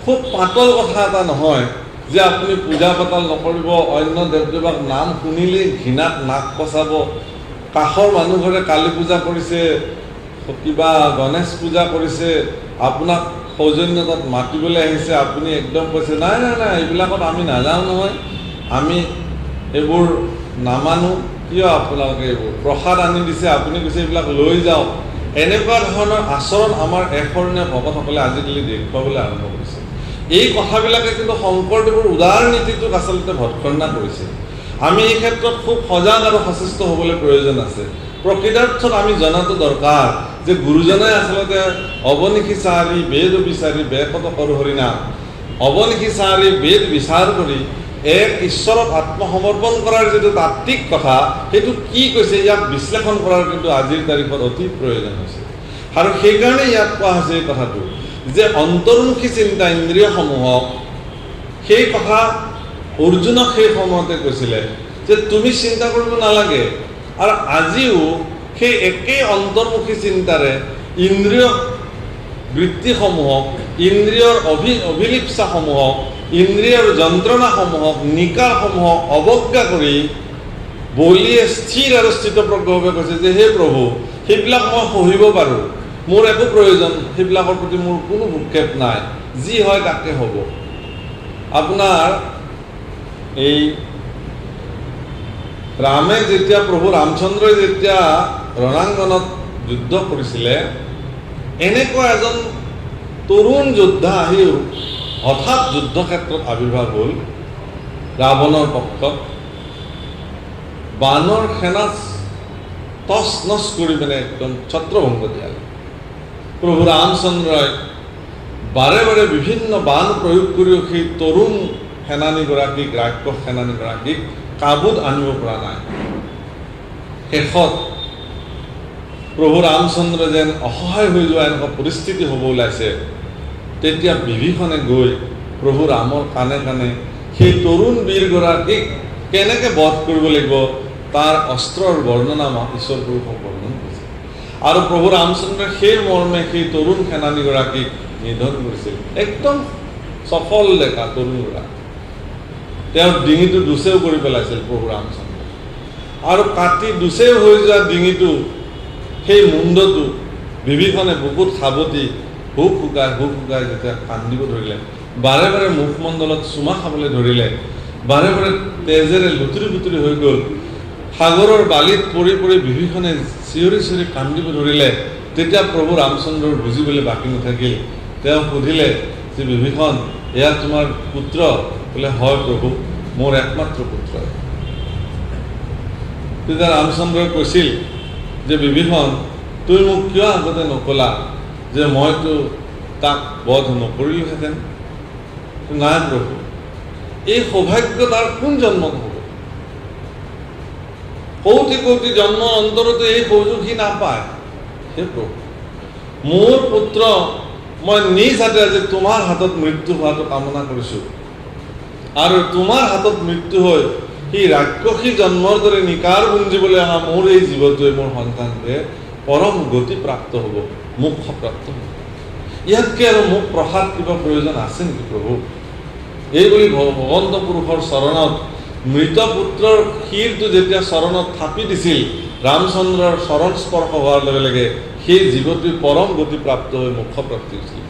খুব পাতল কথা এটা নহয় যে আপুনি পূজা পাতল নকৰিব, অন্য দেৱ দেৱক নাম শুনিলেই ঘৃণাত নাক কচাব। কাষৰ মানুহ ঘৰে কালী পূজা কৰিছে, কিবা গণেশ পূজা কৰিছে, আপোনাক সৌজন্যতাত মাতিবলৈ আহিছে, আপুনি একদম কৈছে নাই নাই নাই এইবিলাকত আমি নাযাওঁ নহয়, আমি এইবোৰ নামানো। কিয় আপোনালোকে এইবোৰ প্ৰসাদ আনি দিছে, আপুনি কৈছে এইবিলাক লৈ যাওক। এনেকুৱা ধৰণৰ আচৰণ আমাৰ এশৰণীয়া ভকতসকলে আজিকালি দেখুৱাবলৈ আৰম্ভ কৰিছে। এই কথাবিলাকে কিন্তু শংকৰদেৱৰ উদাৰ নীতিটোক আচলতে ভৎখৰ্ণা কৰিছে। আমি এই ক্ষেত্ৰত খুব সজাগ আৰু সচেষ্ট হ'বলৈ প্ৰয়োজন আছে। প্ৰকৃতাৰ্থত আমি জনাটো দৰকাৰ যে গুৰুজনাই আচলতে অৱনিশি চাৰি বেদ বিচাৰি বেকত কৰো হৰিনাম, অৱনিশি চাৰি বেদ বিচাৰ কৰি এক ঈশ্বৰক আত্মসমৰ্পণ কৰাৰ যিটো তাত্ত্বিক কথা, সেইটো কি কৈছে ইয়াক বিশ্লেষণ কৰাৰ কিন্তু আজিৰ তাৰিখত অতি প্ৰয়োজন হৈছে। আৰু সেইকাৰণে ইয়াত কোৱা হৈছে এই কথাটো যে অন্তৰ্মুখী চিন্তা ইন্দ্ৰিয়সমূহক, সেই কথা অৰ্জুনক সেই সময়তে কৈছিলে যে তুমি চিন্তা কৰিব নালাগে। আৰু আজিও সেই একেই অন্তৰ্মুখী চিন্তাৰে ইন্দ্ৰিয় বৃত্তিসমূহক, ইন্দ্ৰিয়ৰ অভিলিপ্সাসমূহক, ইন্দ্ৰিয়ৰ যন্ত্ৰণাসমূহক, নিকাৰসমূহক অৱজ্ঞা কৰি বলিয়ে স্থিৰ আৰু স্থিতপ্ৰজ্ঞভাৱে কৈছে যে হে প্ৰভু, সেইবিলাক মই সহিব পাৰোঁ, মোৰ একো প্ৰয়োজন, সেইবিলাকৰ প্ৰতি মোৰ কোনো ভূক্ষেপ নাই, যি হয় তাকে হ'ব। আপোনাৰ এই ৰামে যেতিয়া, প্ৰভু ৰামচন্দ্ৰই যেতিয়া ৰণাংগনত যুদ্ধ কৰিছিলে, এনেকুৱা এজন তৰুণ যোদ্ধা আহি হঠাৎ যুদ্ধক্ষেত্ৰত আৱিৰ্ভাৱ হ'ল ৰাৱণৰ পক্ষত। বানৰ সেনা টচ নচ কৰি মানে একদম ছত্ৰভংগ দিয়ালে। প্ৰভু ৰামচন্দ্ৰই বাৰে বাৰে বিভিন্ন বান প্ৰয়োগ কৰিও সেই তৰুণ সেনানীগৰাকীক, ৰাক্ষস সেনানীগৰাকীক কাবুত আনিব পৰা নাই। শেষত প্ৰভু ৰামচন্দ্ৰ যেন অসহায় হৈ যোৱা এনেকুৱা পৰিস্থিতি হ'ব ওলাইছে, তেতিয়া বিভীষণে গৈ প্ৰভু ৰামৰ কাণে কাণে সেই তৰুণ বীৰগৰাকীক কেনেকৈ বধ কৰিব লাগিব তাৰ অস্ত্ৰৰ বৰ্ণনা ঈশ্বৰ পুৰুষক বৰ্ণনা কৰিছে। আৰু প্ৰভু ৰামচন্দ্ৰই সেই মৰ্মে সেই তৰুণ সেনানীগৰাকীক নিধন কৰিছিল। একদম সফল ডেকা তৰুণ ল'ৰা, তেওঁৰ ডিঙিটো দুচেও কৰি পেলাইছিল প্ৰভু ৰামচন্দ্ৰ। আৰু কাটি দুচেও হৈ যোৱা ডিঙিটো, সেই মুণ্ডটো বিভীষণে বুকুত সাৱটি হুক শুকাই যেতিয়া কান্দিব ধৰিলে, বাৰে বাৰে মুখমণ্ডলত চুমা খাবলৈ ধৰিলে, বাৰে বাৰে তেজেৰে লুতুৰি পুতুৰি হৈ গ'ল। সাগৰৰ বালিত পৰি পৰি বিভীষণে চিঞৰি চিঞৰি কান্দিব ধৰিলে। তেতিয়া প্ৰভু ৰামচন্দ্ৰৰ বুজিবলৈ বাকী নাথাকিল। তেওঁ সুধিলে যে বিভীষণ, এয়া তোমাৰ পুত্ৰ? বোলে হয় প্ৰভু, মোৰ একমাত্ৰ পুত্ৰ। তেতিয়া ৰামচন্দ্ৰই কৈছিল যে বিভীষণ, তুমি মোক কিয় আগতে নকলা যে মইতো তাক বধ নকৰিলোহেঁতেন? নাই প্ৰভু, এই সৌভাগ্য তাৰ কোন জন্মত হ'ব? কৌটি কৌটি জন্মৰ অন্তৰতো এই সুযোগ সি নাপায়। সেই প্ৰভু, মোৰ পুত্ৰ মই নিজ হাতে আজি তোমাৰ হাতত মৃত্যু হোৱাটো কামনা কৰিছোঁ, আৰু তোমাৰ হাতত মৃত্যু হৈ সি ৰাক্ষসী জন্মৰ দৰে নিকাৰ গুঞ্জিবলৈ অহা মোৰ এই জীৱটোৱে, মোৰ সন্তানটোৱে পৰম গতি প্ৰাপ্ত হ'ব, মোক্ষ প্ৰাপ্ত হ'ব। ইয়াতকৈ আৰু মোক প্ৰসাদ কিবা প্ৰয়োজন আছে নেকি প্ৰভু? এইবুলি ভগৱন্ত পুৰুষৰ চৰণত মৃত পুত্ৰৰ শিৰটো যেতিয়া চৰণত থাপি দিছিল, ৰামচন্দ্ৰৰ চৰণ স্পৰ্শ হোৱাৰ লগে লগে সেই জীৱটোৱে পৰম গতি প্ৰাপ্ত হৈ মোক্ষ প্ৰাপ্তি হৈছিল।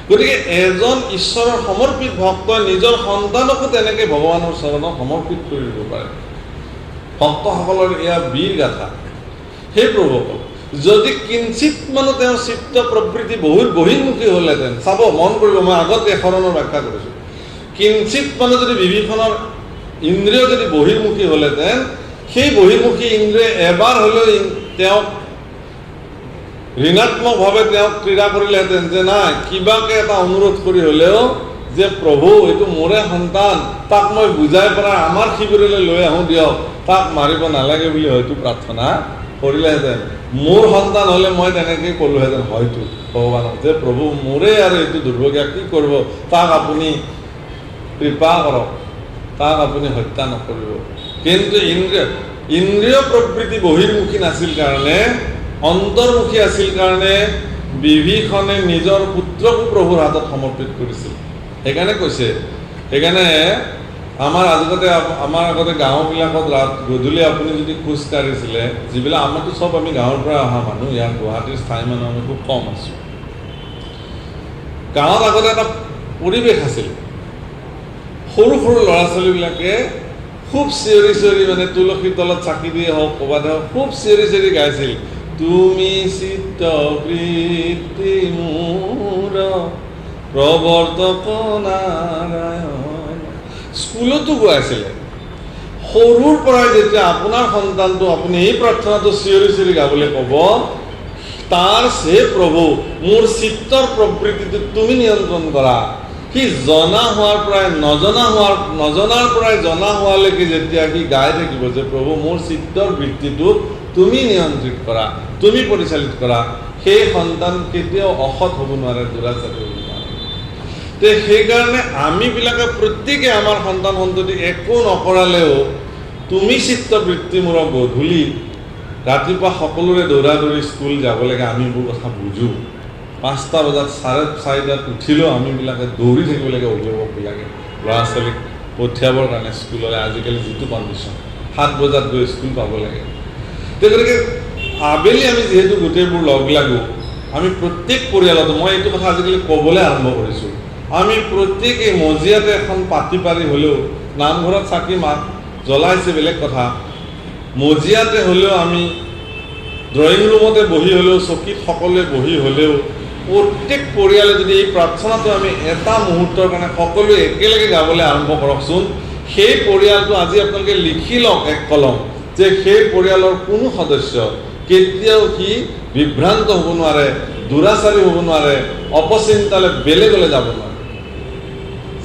গতিকে এজন ঈশ্বৰৰ সমৰ্পিত ভক্তই নিজৰ সন্তানকো তেনেকৈ ভগৱানৰ চৰণত সমৰ্পিত কৰি দিব পাৰে। ভক্তসকলৰ এয়া বীৰ গাথা। সেই প্ৰভুসকল, যদি কিঞ্চিত মানে তেওঁৰ চিত্ত প্ৰবৃত্তি বহুত বহিৰ্মুখী হ'লহেঁতেন, চাব মন কৰিব, মই আগত এশৰণৰ ব্যাখ্যা কৰিছোঁ, কিঞ্চিত মানে যদি বিভীষণৰ ইন্দ্ৰিয় যদি বহিৰ্মুখী হ'লহেঁতেন, সেই বহিৰ্মুখী ইন্দ্ৰিয়ে এবাৰ হ'লেও তেওঁক ঋণাত্মকভাৱে তেওঁক ক্ৰীড়া কৰিলেহেঁতেন যে নাই, কিবাকে এটা অনুৰোধ কৰি হ'লেও যে প্ৰভু এইটো মোৰে সন্তান, তাক মই বুজাই পেলাই আমাৰ শিবিৰলৈ লৈ আহোঁ দিয়ক, তাক মাৰিব নালাগে বুলি হয়তো প্ৰাৰ্থনা কৰিলেহেঁতেন। মোৰ সন্তান হ'লে মই তেনেকৈ ক'লোহেঁতেন হয়তো ভগৱানক যে প্ৰভু মোৰে আৰু এইটো দুৰ্ভগীয়া কি কৰিব, তাক আপুনি কৃপা কৰক, তাক আপুনি হত্যা নকৰিব। কিন্তু ইন্দ্ৰিয় প্ৰবৃত্তি বহিৰ্মুখী নাছিল কাৰণে, অন্তৰ্মুখী আছিল কাৰণে বিভীষণে নিজৰ পুত্ৰকো প্ৰভুৰ হাতত সমৰ্পিত কৰিছিল। সেইকাৰণে কৈছে, সেইকাৰণে আমাৰ আগতে গাঁওবিলাকত গধূলি আপুনি যদি খোজ কাঢ়িছিলে, যিবিলাক আমাৰতো চব আমি গাঁৱৰ পৰা অহা মানুহ, ইয়াৰ গুৱাহাটীৰ স্থায়ী মানুহ আমি খুব কম আছোঁ। গাঁৱত আগতে এটা পৰিৱেশ আছিল, সৰু সৰু ল'ৰা ছোৱালীবিলাকে খুব চিঞৰি চিঞৰি মানে তুলসীৰ তলত চাকি দিয়ে হওক ক'ৰবাত হওক খুব চিঞৰি চিঞৰি গাইছিল, তুমি চিত্ত বৃত্তি মোৰ প্ৰৱৰ্তক নাৰায়ণ। স্কুলতো গোৱাইছিলে। সৰুৰ পৰাই যেতিয়া আপোনাৰ সন্তানটো আপুনি এই প্ৰাৰ্থনাটো চিঞৰি চিঞৰি গাবলৈ ক'ব, তাৰ চে প্ৰভু মোৰ চিত্তৰ প্ৰবৃত্তিটো তুমি নিয়ন্ত্ৰণ কৰা। সি জনা হোৱাৰ পৰাই নজনাৰ পৰাই জনা হোৱালৈকে যেতিয়া সি গাই থাকিব যে প্ৰভু মোৰ চিত্তৰ বৃত্তিটো তুমি নিয়ন্ত্ৰিত কৰা, তুমি পৰিচালিত কৰা, সেই সন্তান কেতিয়াও অসৎ হ'ব নোৱাৰে, দুৰাচাৰী হ'ব নোৱাৰে। তে সেইকাৰণে আমিবিলাকে প্ৰত্যেকে আমাৰ সন্তান সন্ততি একো নকৰালেও তুমি চিত্তবৃত্তিমূলক গধূলি ৰাতিপুৱা সকলোৰে দৌৰা দৌৰি স্কুল যাব লাগে, আমি এইবোৰ কথা বুজোঁ। 5টা বজাত 4:30 উঠিলেও আমিবিলাকে দৌৰি থাকিব লাগে, অভিভাৱকবিলাকে ল'ৰা ছোৱালীক পঠিয়াবৰ কাৰণে স্কুললৈ। আজিকালি যিটো কণ্ডিশ্যন, 7 বজাত গৈ স্কুল পাব লাগে। গতিকে আবেলি আমি যিহেতু গোটেইবোৰ লগ লাগোঁ, আমি প্ৰত্যেক পৰিয়ালত, মই এইটো কথা আজিকালি ক'বলৈ আৰম্ভ কৰিছোঁ, আমি প্ৰত্যেকেই মজিয়াতে এখন পাতি পাৰি হ'লেও, নামঘৰত চাকি জ্বলাইছে বেলেগ কথা, মজিয়াতে হ'লেও আমি ড্ৰয়িং ৰুমতে বহি হ'লেও, চকীত সকলোৱে বহি হ'লেও, প্ৰত্যেক পৰিয়ালে যদি এই প্ৰাৰ্থনাটো আমি এটা মুহূৰ্তৰ কাৰণে সকলোৱে একেলগে গাবলৈ আৰম্ভ কৰকচোন, সেই পৰিয়ালটো আজি আপোনালোকে লিখি লওক এক কলম, যে সেই পৰিয়ালৰ কোনো সদস্য কেতিয়াও সি বিভ্ৰান্ত হ'ব নোৱাৰে, দুৰাচাৰী হ'ব নোৱাৰে, অপচিন্তালৈ বেলেগলৈ যাব নোৱাৰে।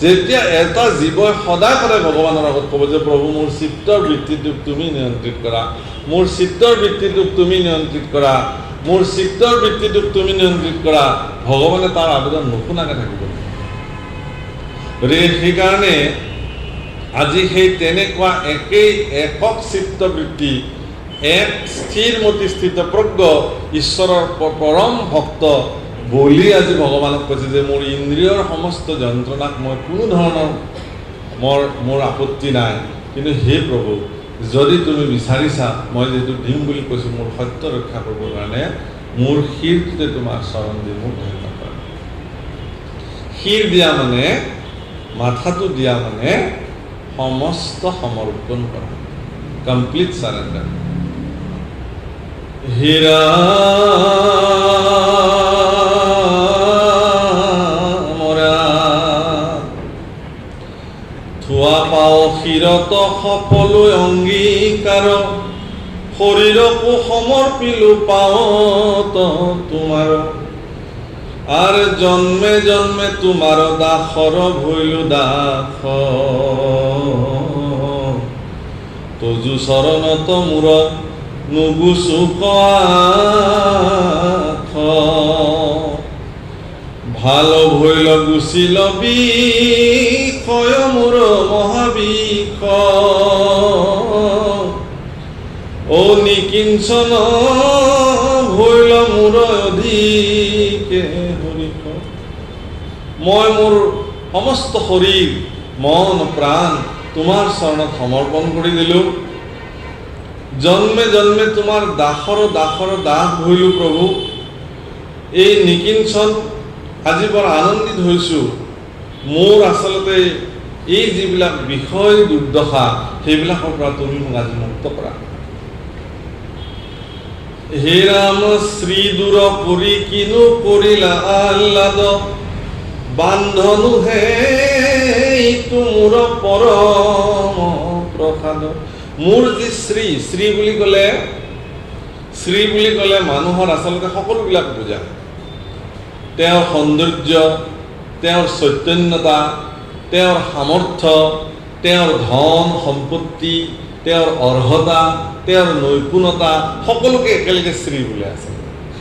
যেতিয়া এটা জীৱই সদায় সদায় ভগৱানৰ আগত ক'ব যে প্ৰভু মোৰ চিত্তৰ বৃত্তিটোক তুমি নিয়ন্ত্ৰিত কৰা, মোৰ চিত্তৰ বৃত্তিটোক তুমি নিয়ন্ত্ৰিত কৰা, মোৰ চিত্তৰ বৃত্তিটোক তুমি নিয়ন্ত্ৰিত কৰা, ভগৱানে তাৰ আবেদন নুশুনাকৈ থাকিব। গতিকে সেইকাৰণে আজি সেই তেনেকুৱা একেই একক চিত্তবৃত্তি, এক স্থিৰমতি স্থিতপ্ৰজ্ঞ ঈশ্বৰৰ পৰম ভক্ত বলি আজি ভগৱানক কৈছে যে মোৰ ইন্দ্ৰিয়ৰ সমস্ত যন্ত্ৰণাক মই কোনো ধৰণৰ মোৰ আপত্তি নাই, কিন্তু হে প্ৰভু যদি তুমি বিচাৰিছা, মই যিহেতু দিম বুলি কৈছোঁ মোৰ সত্য ৰক্ষা কৰিবৰ কাৰণে, মোৰ শিৰটোতে তোমাৰ চৰণ দি মোক ধন্য কৰা। শিৰ দিয়া মানে, মাথাটো দিয়া মানে সমস্ত সমৰ্পণ কৰা, কমপ্লিট চাৰেণ্ডাৰ। হীৰা সকলো অঙ্গীকাৰ শৰীৰকো সমৰ্পিলো পাওঁত তোমাৰ আর জন্মে জন্মে তোমার দাসর ভইলু দাস তজু চরণত মূর নুগুচু কাঠ ভাল ভইল গুচিল বিষয় মূর মহাবিষ ও নিকিঞ্চন ভইল মূর অধিকে হরিষ মই মোৰ সমস্ত শৰীৰ মন প্ৰাণ তোমাৰ চৰণত সমৰ্পণ কৰি দিলোঁ জন্মে জন্মে তোমাৰ দাসৰ দাস হৈলোঁ প্ৰভু এই নিকিঞ্চন আজি বৰ আনন্দিত হৈছোঁ মোৰ আচলতে এই যিবিলাক বিষয় দুৰ্দশা সেইবিলাকৰ পৰা তুমি মোক আজি মুক্ত কৰা হে ৰাম শ্ৰী দূৰ কৰি কিনো কৰিলা আহ্লাদ বান্ধনু হে মোৰ পৰম প্ৰসাদ মোৰ যি শ্ৰী বুলি ক'লে মানুহৰ আচলতে সকলোবিলাক বুজায় তেওঁৰ সৌন্দৰ্য তেওঁৰ চৈতন্যতা তেওঁৰ সামৰ্থ্য তেওঁৰ ধন সম্পত্তি তেওঁৰ অৰ্হতা তেওঁৰ নৈপুণতা সকলোকে একেলগে শ্ৰী বুলি আছে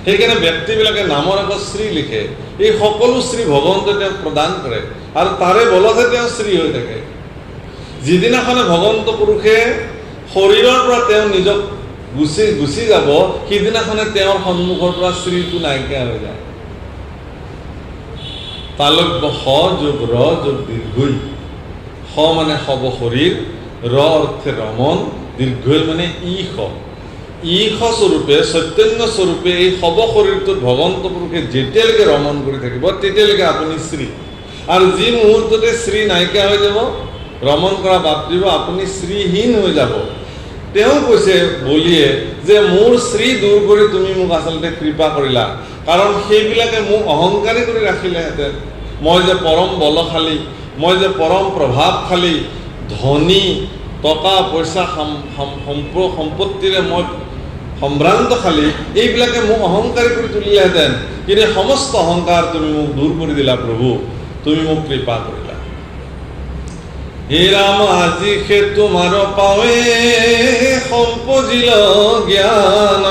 সেইকাৰণে ব্যক্তিবিলাকে নামৰ আগত শ্ৰী লিখে এই সকলো শ্ৰী ভগৱন্তই তেওঁক প্ৰদান কৰে আৰু তাৰে বলতহে তেওঁ শ্ৰী হৈ থাকে যিদিনাখনে ভগৱন্ত পুৰুষে শৰীৰৰ পৰা তেওঁ নিজক গুচি যাব সিদিনাখনে তেওঁৰ সন্মুখৰ পৰা শ্ৰীটো নাইকিয়া হৈ যায় তালব্য স যোগ ৰ যোগ দীৰ্ঘই স মানে সব শৰীৰ ৰ অৰ্থে ৰমন দীৰ্ঘই মানে ঈশ স্বৰূপে চৈতন্য স্বৰূপে এই সব শৰীৰটোত ভগৱন্ত পুৰুষে যেতিয়ালৈকে ৰমন কৰি থাকিব তেতিয়ালৈকে আপুনি শ্ৰী আৰু যি মুহূৰ্ততে শ্ৰী নাইকিয়া হৈ যাব ৰমন কৰা বাদ দিব আপুনি শ্ৰীহীন হৈ যাব তেওঁ কৈছে বলিয়ে যে মোৰ শ্ৰী দূৰ কৰি তুমি মোক আচলতে কৃপা কৰিলা কাৰণ সেইবিলাকে মোক অহংকাৰী কৰি ৰাখিলেহেঁতেন মই যে পৰম বলশালী মই যে পৰম প্ৰভাৱশালী ধনী টকা পইচা সম্পত্তিৰে মই সম্ভ্ৰান্তশালী এইবিলাকে মোক অহংকাৰী কৰি তুলিলেহেঁতেন কিন্তু সমস্ত অহংকাৰ তুমি মোক দূৰ কৰি দিলা প্ৰভু তুমি মোক কৃপা কৰিলা হে ৰাম আজি সে তোমাৰ পাৱে সম্পজিল জ্ঞান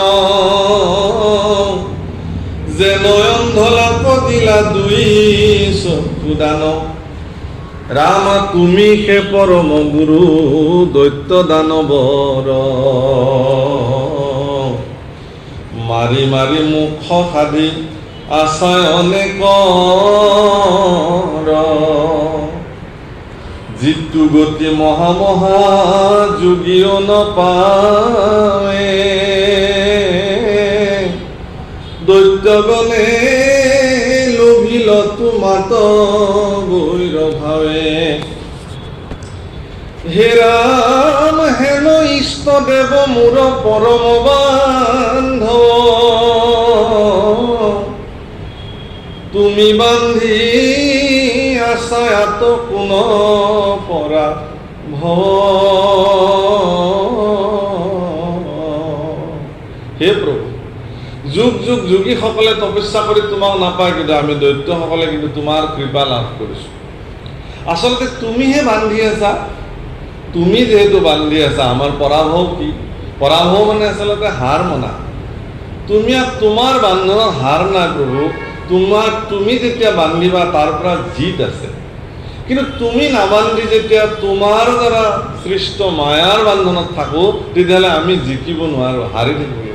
যে নয়ন ধলাপ দিলা দুই চকু দান ৰাম তুমি সে পৰম গুৰু দৈত্য দানৱৰ মাৰি মাৰি মুখ সাধি আশায় অনেকৰ যিটো গতি মহা যোগীও নপাৱে দৈত্যগণে লোভিল তোমাত বৈৰ ভাৱে হে ৰাম হেন ইষ্টদেৱ মোৰ পৰম বান্ধৱ তুমি বান্ধি আছায়াত কোন পৰা ভৱ হে প্ৰভু যুগ যুগ যোগীসকলে তপস্যা কৰি তোমাক নাপায় কিন্তু আমি দৈত্যসকলে কিন্তু তোমাৰ কৃপা লাভ কৰিছোঁ আচলতে তুমিহে বান্ধি আছা তুমি যেহেতু বান্ধি আছা আমাৰ পৰাভৱ কি পৰাভৱ মানে আচলতে হাৰ মনা তুমি তোমাৰ বান্ধনত হাৰ নাই প্ৰভু তুমি যেতিয়া বান্ধিবা তাৰ পৰা জিত আছে কিন্তু তুমি নাবান্ধি যেতিয়া তোমাৰ দ্বাৰা সৃষ্ট মায়াৰ বান্ধনত থাকো তেতিয়াহ'লে আমি জিকিব নোৱাৰো হাৰি থাকিব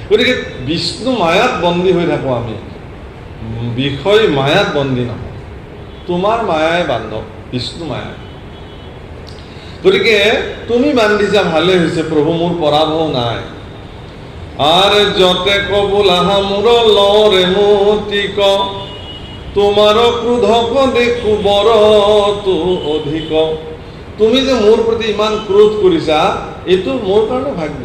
গতিকে বিষ্ণু মায়াত বন্দী হৈ থাকো আমি বিষয় মায়াত বন্দী নহয় তোমাৰ মায়াই বান্ধৱ বিষ্ণু মায়া গতিকে তুমি বান্ধিছা ভালে হৈছে প্ৰভু মোৰ পৰাভৱ নাই আৰ যতে কবুলাহা মূৰ লৰে মতিক তোমাৰ ক্ৰোধক দেখু বৰ তো অধিক তুমি যে মোৰ প্ৰতি ইমান ক্ৰোধ কৰিছা এইটো মোৰ কাৰণে ভাগ্য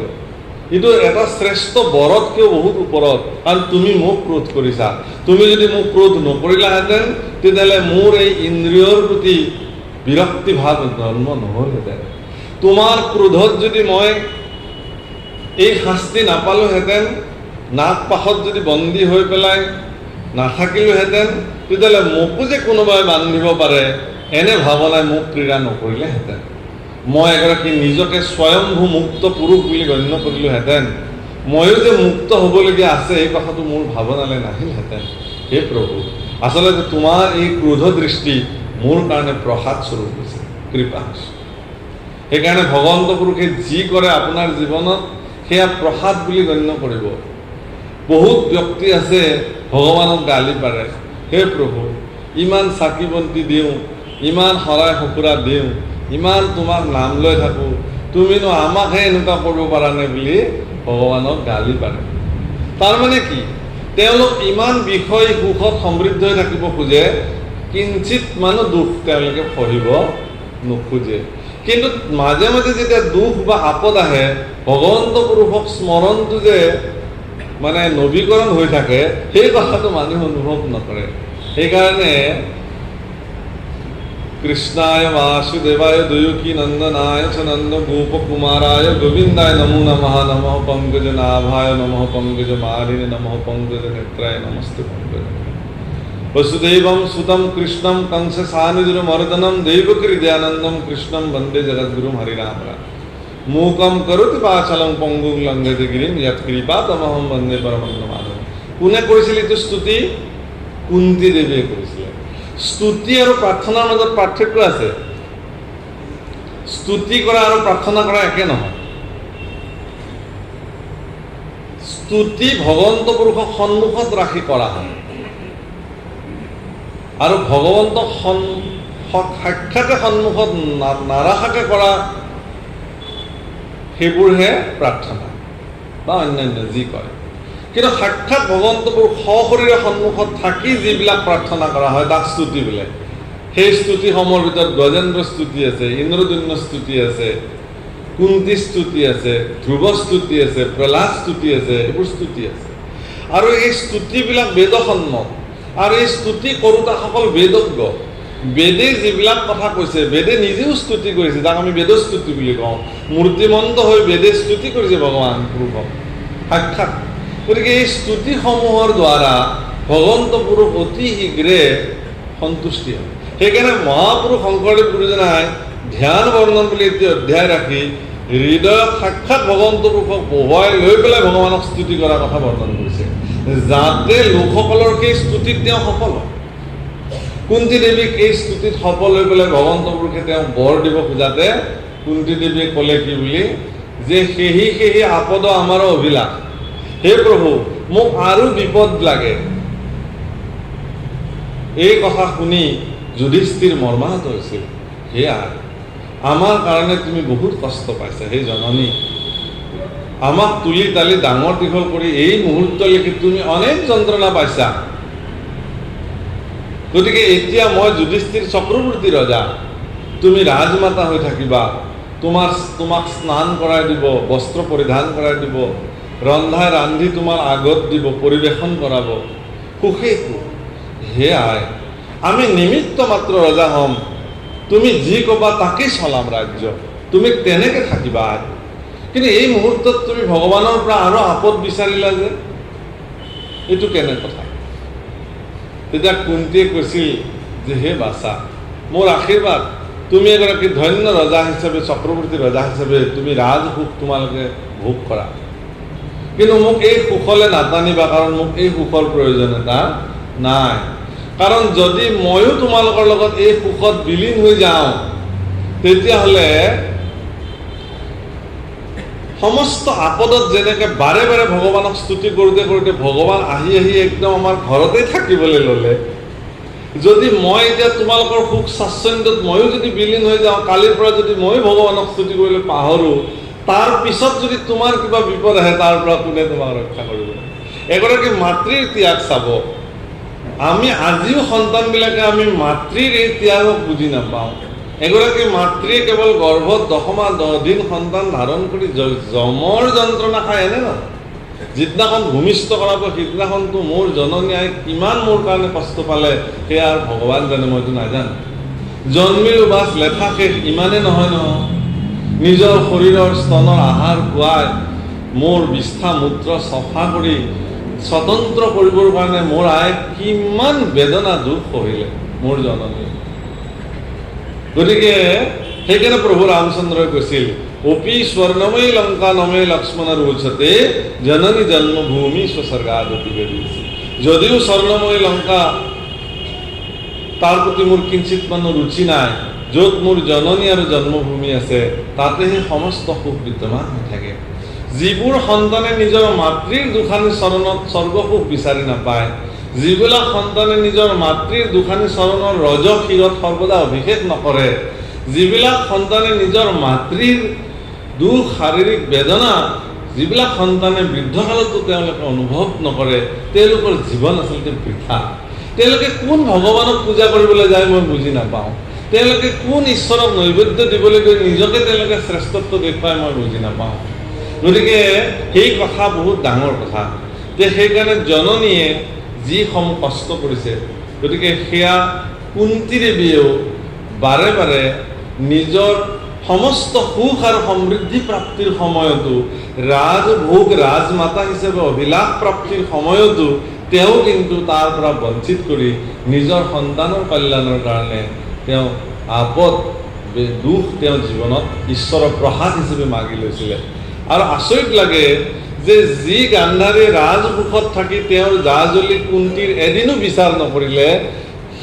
এইটো এটা শ্ৰেষ্ঠ বৰতকেও বহুত ওপৰত কাৰণ তুমি মোক ক্ৰোধ কৰিছা তুমি যদি মোক ক্ৰোধ নকৰিলাহেঁতেন তেতিয়াহ'লে মোৰ এই ইন্দ্ৰিয়ৰ প্ৰতি বিৰক্তি ভাৱ জন্ম নহ'লহেঁতেন, তোমাৰ ক্ৰোধত যদি মই এই শাস্তি নাপালোহেঁতেন, নাক পাশত যদি বন্দী হৈ পেলাই নাথাকিলোহেঁতেন, তেতিয়াহ'লে মোকো যে কোনোবাই বান্ধিব পাৰে এনে ভাৱনাই মোক ক্ৰীড়া নকৰিলেহেঁতেন। মই এগৰাকী নিজকে স্বয়ম্ভূ মুক্ত পুৰুষ বুলি গণ্য কৰিলোহেঁতেন, ময়ো যে মুক্ত হ'বলগীয়া আছে এই কথাটো মোৰ ভাৱনালৈ নাহিলহেঁতেন। হে প্ৰভু, আচলতে তোমাৰ এই ক্ৰোধ দৃষ্টি মোৰ কাৰণে প্ৰসাদ স্বৰূপ হৈছে, কৃপা হৈছে। সেইকাৰণে ভগৱন্ত পুৰুষে যি কৰে আপোনাৰ জীৱনত সেয়া প্ৰসাদ বুলি গণ্য কৰিব। বহুত ব্যক্তি আছে ভগৱানক গালি পাৰে, হে প্ৰভু ইমান চাকি বন্তি দিওঁ, ইমান শৰাই সঁফুৰা দিওঁ, ইমান তোমাক নাম লৈ থাকোঁ, তুমিনো আমাকহে এনেকুৱা কৰিব পাৰা নে বুলি ভগৱানক গালি পাৰে। তাৰমানে কি, তেওঁলোক ইমান বিষয় সুখত সমৃদ্ধ হৈ থাকিব খোজে, কিঞ্চিত মানুহ দুখ তেওঁলোকে সহিব নোখোজে। কিন্তু মাজে মাজে যেতিয়া দুখ বা আপদ আহে, ভগৱন্ত পুৰুষক স্মৰণটো যে মানে নৱীকৰণ হৈ থাকে, সেই কথাটো মানুহে অনুভৱ নকৰে। সেইকাৰণে কৃষ্ণায় বাসুদেৱায় দয়ুকী নন্দনায় চ নন্দ গোপ কুমাৰায় গোবিন্দায় নমো নমঃ নমঃ পংকজ নাভায় নমঃ পংকজ মালিনী নমঃ পংকজ নেত্রায় নমস্তে পংকজ वसुदेवं सुतं कृष्णं कंस सानुजुरमर्दनं देवकी हृदयानन्दं कृष्णं वन्दे जगद्गुरुं हरिनाम मूकं करोति वाचालं पंगुं लंघयते गिरिं यत्कृपातमहं वन्दे परमानन्दमाधवं। কোনে কৰিছিল এইটো স্তুতি? কুন্তি দেৱীয়ে কৰিছিল। স্তুতি আৰু প্ৰাৰ্থনাৰ মাজত পাৰ্থক্য আছে। স্তুতি কৰা আৰু প্ৰাৰ্থনা কৰা একে নহয়। স্তুতি ভগৱন্ত পুৰুষক সন্মুখত ৰাখি কৰা হয়, আৰু ভগৱন্ত সাক্ষাতে সন্মুখত নাৰাখাকে কৰা সেইবোৰহে প্ৰাৰ্থনা বা অন্যান্য যি কয়। কিন্তু সাক্ষাৎ ভগৱন্ত পুৰুষ সশৰীৰে সন্মুখত থাকি যিবিলাক প্ৰাৰ্থনা কৰা হয় তাক স্তুতি বোলে। সেই স্তুতিসমূহৰ ভিতৰত গজেন্দ্ৰ স্তুতি আছে, ইন্দ্ৰদুম্ন স্তুতি আছে, কুন্তি স্তুতি আছে, ধ্ৰুৱ স্তুতি আছে, প্ৰহ্লাদ স্তুতি আছে, এইবোৰ স্তুতি আছে। আৰু এই স্তুতিবিলাক বেদসন্মত, আৰু এই স্তুতি কৰোতাসকল বেদজ্ঞ। বেদে যিবিলাক কথা কৈছে, বেদে নিজেও স্তুতি কৰিছে, যাক আমি বেদস্তুতি বুলি কওঁ। মূৰ্তিমন্ত হৈ বেদে স্তুতি কৰিছে ভগৱান পুৰুষক সাক্ষাৎ। গতিকে এই স্তুতিসমূহৰ দ্বাৰা ভগৱন্ত পুৰুষ অতি শীঘ্ৰে সন্তুষ্টি হয়। সেইকাৰণে মহাপুৰুষ শংকৰদেৱ গুৰুজনাই ধ্যান বৰ্ণন বুলি এটি অধ্যায় ৰাখি হৃদয়ত সাক্ষাৎ ভগৱন্ত পুৰুষক বহুৱাই লৈ পেলাই ভগৱানক স্তুতি কৰাৰ কথা বৰ্ণন কৰিছে, যাতে লোকসকলৰ সেই স্তুতিত তেওঁ সফল হয়। কুন্তি দেৱীক এই স্তুতিত সফল হৈ পেলাই ভগৱন্ত পুৰুষে তেওঁ বৰ দিব খোজাতে কুন্তি দেৱীয়ে ক'লে কি বুলি, যে সেহি আপদ আমাৰ অভিলাষ, হে প্ৰভু মোক আৰু বিপদ লাগে। এই কথা শুনি যুধিষ্ঠিৰ মৰ্মাহত হৈছিল। সেয়া আমাৰ কাৰণে তুমি বহুত কষ্ট পাইছা হে জননী, আমাক তুলি তালি ডাঙৰ দীঘল কৰি এই মুহূৰ্তলৈকে তুমি অনেক যন্ত্ৰণা পাইছা। গতিকে এতিয়া মই যুধিষ্ঠিৰ চক্ৰৱৰ্তী ৰজা, তুমি ৰাজমাতা হৈ থাকিবা, তোমাক স্নান কৰাই দিব, বস্ত্ৰ পৰিধান কৰাই দিব, ৰন্ধাই ৰান্ধি তোমাৰ আগত দিব, পৰিৱেশন কৰাব, সুখেই সুখ। হে আই, আমি নিমিত্ত মাত্ৰ ৰজা হ'ম, তুমি যি ক'বা তাকেই চলাম ৰাজ্য, তুমি তেনেকৈ থাকিবা। কিন্তু এই মুহূৰ্তত তুমি ভগৱানৰ পৰা আৰু আপদ বিচাৰিলা যে, এইটো কেনে কথা? তেতিয়া কুন্তীয়ে কৈছিল যে হে বাছা, মোৰ আশীৰ্বাদ, তুমি এগৰাকী ধন্য ৰজা হিচাপে, চক্ৰৱৰ্তী ৰজা হিচাপে তুমি ৰাজসুখ তোমালোকে ভোগ কৰা, কিন্তু মোক এই সুখলৈ নাটানিবা, কাৰণ মোক এই সুখৰ প্ৰয়োজনীয়তা নাই। কাৰণ যদি ময়ো তোমালোকৰ লগত এই সুখত বিলীন হৈ যাওঁ, তেতিয়াহ'লে সমস্ত আপদত যেনেকৈ বাৰে বাৰে ভগৱানক স্তুতি কৰোঁতে কৰোঁতে ভগৱান আহি আহি একদম আমাৰ ঘৰতেই থাকিবলৈ ল'লে, যদি মই এতিয়া তোমালোকৰ সুখ স্বাচ্ছন্দ্যত ময়ো যদি বিলীন হৈ যাওঁ, কালিৰ পৰা যদি ময়ো ভগৱানক স্তুতি কৰিবলৈ পাহৰোঁ, তাৰ পিছত যদি তোমাৰ কিবা বিপদ আহে, তাৰ পৰা কোনে তোমাক ৰক্ষা কৰিব? এগৰাকী মাতৃৰ ত্যাগ চাব। আমি আজিও সন্তানবিলাকে আমি মাতৃৰ এই ত্যাগক বুজি নাপাওঁ। এগৰাকী মাতৃয়ে কেৱল গৰ্ভত 10 মাহ 10 দিন সন্তান ধাৰণ কৰি জমৰ যন্ত্ৰণা খায়, এনে নহয়। যিদিনাখন ভূমিষ্ঠ কৰাব সিদিনাখনতো মোৰ জননী আই কিমান মোৰ কাৰণে কষ্ট পালে, সেয়া আৰু ভগৱান জানে, মইতো নাজানো। জন্মিলো বাছ লেঠা শেষ ইমানে নহয় নহয় নিজৰ শৰীৰৰ স্তনৰ আহাৰ খুৱাই মোৰ বিষ্ঠা মূত্ৰ চফা কৰি স্বতন্ত্ৰ কৰিবৰ কাৰণে মোৰ আই কিমান বেদনা দুখ সহিলে মোৰ জননী। গতিকে সেইকাৰণে প্ৰভু ৰামচন্দ্ৰই কৈছিল অপি স্বৰ্ণময়ী লংকা নমে লক্ষ্মণৰ উচ্চতে জননী জন্মভূমি স্বস্বৰ্গাদপি গৰীয়সী। যদিও স্বৰ্ণময়ী লংকা তাৰ প্ৰতি মোৰ কিঞ্চিত মানো ৰুচি নাই, য'ত মোৰ জননী আৰু জন্মভূমি আছে তাতেহে সমস্ত সুখ বিদ্যমান হৈ থাকে। যিবোৰ সন্তানে নিজৰ মাতৃৰ দুখানি চৰণত স্বৰ্গসুখ বিচাৰি নাপায়, যিবিলাক সন্তানে নিজৰ মাতৃৰ দুখানি চৰণৰ ৰজ ক্ষীৰত সৰ্বদা অভিষেক নকৰে, যিবিলাক সন্তানে নিজৰ মাতৃৰ দুখ শাৰীৰিক বেদনা যিবিলাক সন্তানে বৃদ্ধকালতো তেওঁলোকে অনুভৱ নকৰে, তেওঁলোকৰ জীৱন আচলতে বৃথা। তেওঁলোকে কোন ভগৱানক পূজা কৰিবলৈ যায় মই বুজি নাপাওঁ। তেওঁলোকে কোন ঈশ্বৰক নৈবেদ্য দিবলৈ গৈ নিজকে তেওঁলোকে শ্ৰেষ্ঠত্ব দেখুৱাই মই বুজি নাপাওঁ। গতিকে সেই কথা বহুত ডাঙৰ কথা যে সেইকাৰণে জননীয়ে যিসমূহ কষ্ট কৰিছে, গতিকে সেয়া কুন্তী দেৱীয়েও বাৰে বাৰে নিজৰ সমস্ত সুখ আৰু সমৃদ্ধি প্ৰাপ্তিৰ সময়তো ৰাজভোগ ৰাজমাতা হিচাপে অভিলাষ প্ৰাপ্তিৰ সময়তো তেওঁ কিন্তু তাৰ পৰা বঞ্চিত কৰি নিজৰ সন্তানৰ কল্যাণৰ কাৰণে তেওঁ আপদ দুখ তেওঁ জীৱনত ঈশ্বৰৰ প্ৰসাদ হিচাপে মাগি লৈছিলে। আৰু আচৰিত লাগে যে যি গান্ধাৰী ৰাজভোগত থাকি তেওঁৰ জা জ্বলি কুন্তীৰ এদিনো বিচাৰ নকৰিলে,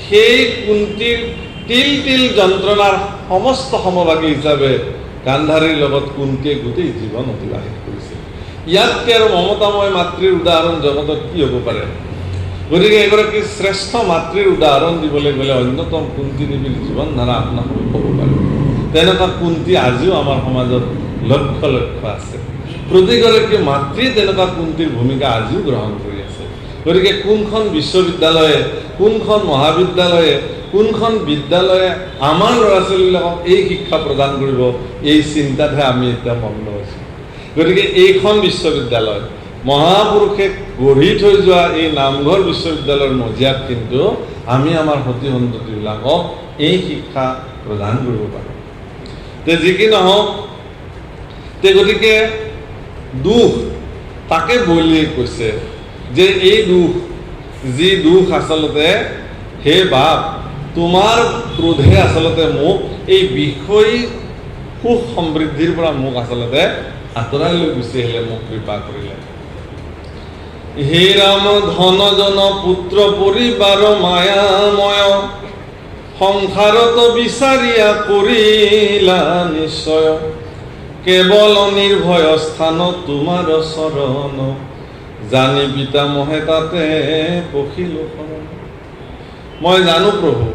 সেই কুন্তীৰ তিল তিল যন্ত্ৰণাৰ সমস্ত সমভাগী হিচাপে গান্ধাৰীৰ লগত কুন্তীয়ে গোটেই জীৱন অতিবাহিত কৰিছিল। ইয়াতকৈ আৰু মমতাময় মাতৃৰ উদাহৰণ জগতত কি হ'ব পাৰে? গতিকে এগৰাকী শ্ৰেষ্ঠ মাতৃৰ উদাহৰণ দিবলৈ গ'লে অন্যতম কুন্তী দেৱীৰ জীৱন ধাৰা আপোনাক ক'ব পাৰে। তেনেকুৱা কুন্তী আজিও আমাৰ সমাজত লক্ষ লক্ষ আছে। প্ৰতিগৰাকী মাতৃয়ে তেনেকুৱা কুন্তীৰ ভূমিকা আজিও গ্ৰহণ কৰি আছে। গতিকে কোনখন বিশ্ববিদ্যালয়ে, কোনখন মহাবিদ্যালয়ে, কোনখন বিদ্যালয়ে আমাৰ ল'ৰা ছোৱালীবিলাকক এই শিক্ষা প্ৰদান কৰিব, এই চিন্তাতহে আমি এতিয়া মগ্ন হৈছোঁ। গতিকে এইখন বিশ্ববিদ্যালয় মহাপুৰুষে গঢ়ি থৈ যোৱা এই নামঘৰ বিশ্ববিদ্যালয়ৰ মজিয়াত কিন্তু আমি আমাৰ সতি সন্ততিবিলাকক এই শিক্ষা প্ৰদান কৰিব পাৰোঁ। তে যি কি নহওক, তে গতিকে দুখ তাকে বলিয়ে কৈছে যে এই দুখ, যি দুখ আচলতে হে বাপ তোমাৰ ক্ৰোধে আচলতে মোক এই বিষয় সুখ সমৃদ্ধিৰ পৰা মোক আচলতে আঁতৰাই লৈ গুচি আহিলে, মোক কৃপা কৰিলে। হে ৰাম ধন জন পুত্ৰ পৰিবাৰ মায়াময় সংসাৰত বিচাৰিয়া কৰিলা নিশ্চয় কেৱল নিৰ্ভয় স্থান তোমাৰ চৰণ জানি পিতামহে তাতে পখিলো শৰণ। মই জানো প্ৰভু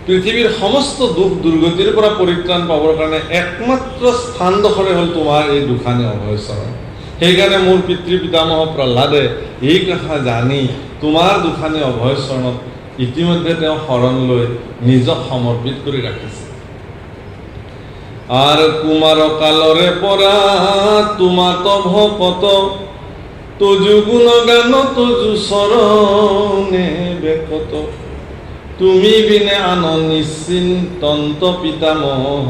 পৃথিৱীৰ সমস্ত দুখ দুৰ্গতিৰ পৰা পৰিত্ৰাণ পাবৰ কাৰণে একমাত্ৰ স্থানডোখৰে হ'ল তোমাৰ এই দুখানি অভয় চৰণ। সেইকাৰণে মোৰ পিতৃ পিতামহ প্ৰহ্লাদে এই কথা জানি তোমাৰ দুখানি অভয় চৰণত ইতিমধ্যে তেওঁ শৰণ লৈ নিজক সমৰ্পিত কৰি ৰাখিছে। আর কুমার কালরে পরা তোমাত ভকত তজু গুণগান তজু শরণে বেকত তুমি বিনে আন নিশ্চিন্ত পিতামহ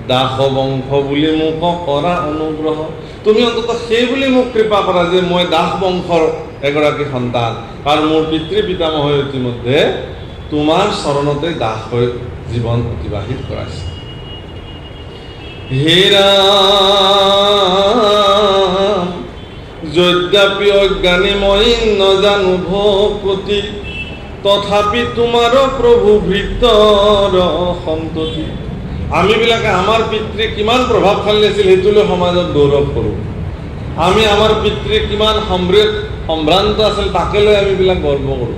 দাস বংশ বুলি মোক কৰা অনুগ্ৰহ। তুমি অন্তত সেই বুলি মোক কৃপা কৰা যে মই দাস বংশৰ এগৰাকী সন্তান, কাৰণ মোৰ পিতৃ পিতামহে ইতিমধ্যে তোমাৰ চৰণতে দাস হৈ জীৱন অতিবাহিত কৰাইছে। হে ৰাম যদ্যপি অজ্ঞানী মই নজানো ভকতি তথাপি তোমাৰ প্ৰভু ভৃতৰ সন্ততি। আমিবিলাকে আমাৰ পিতৃ কিমান প্ৰভাৱশালী আছিল সেইটোলৈ সমাজত গৌৰৱ কৰোঁ। আমি আমাৰ পিতৃ কিমান সম্ভ্ৰান্ত আছিল তাকে লৈ আমিবিলাক গৰ্ব কৰোঁ।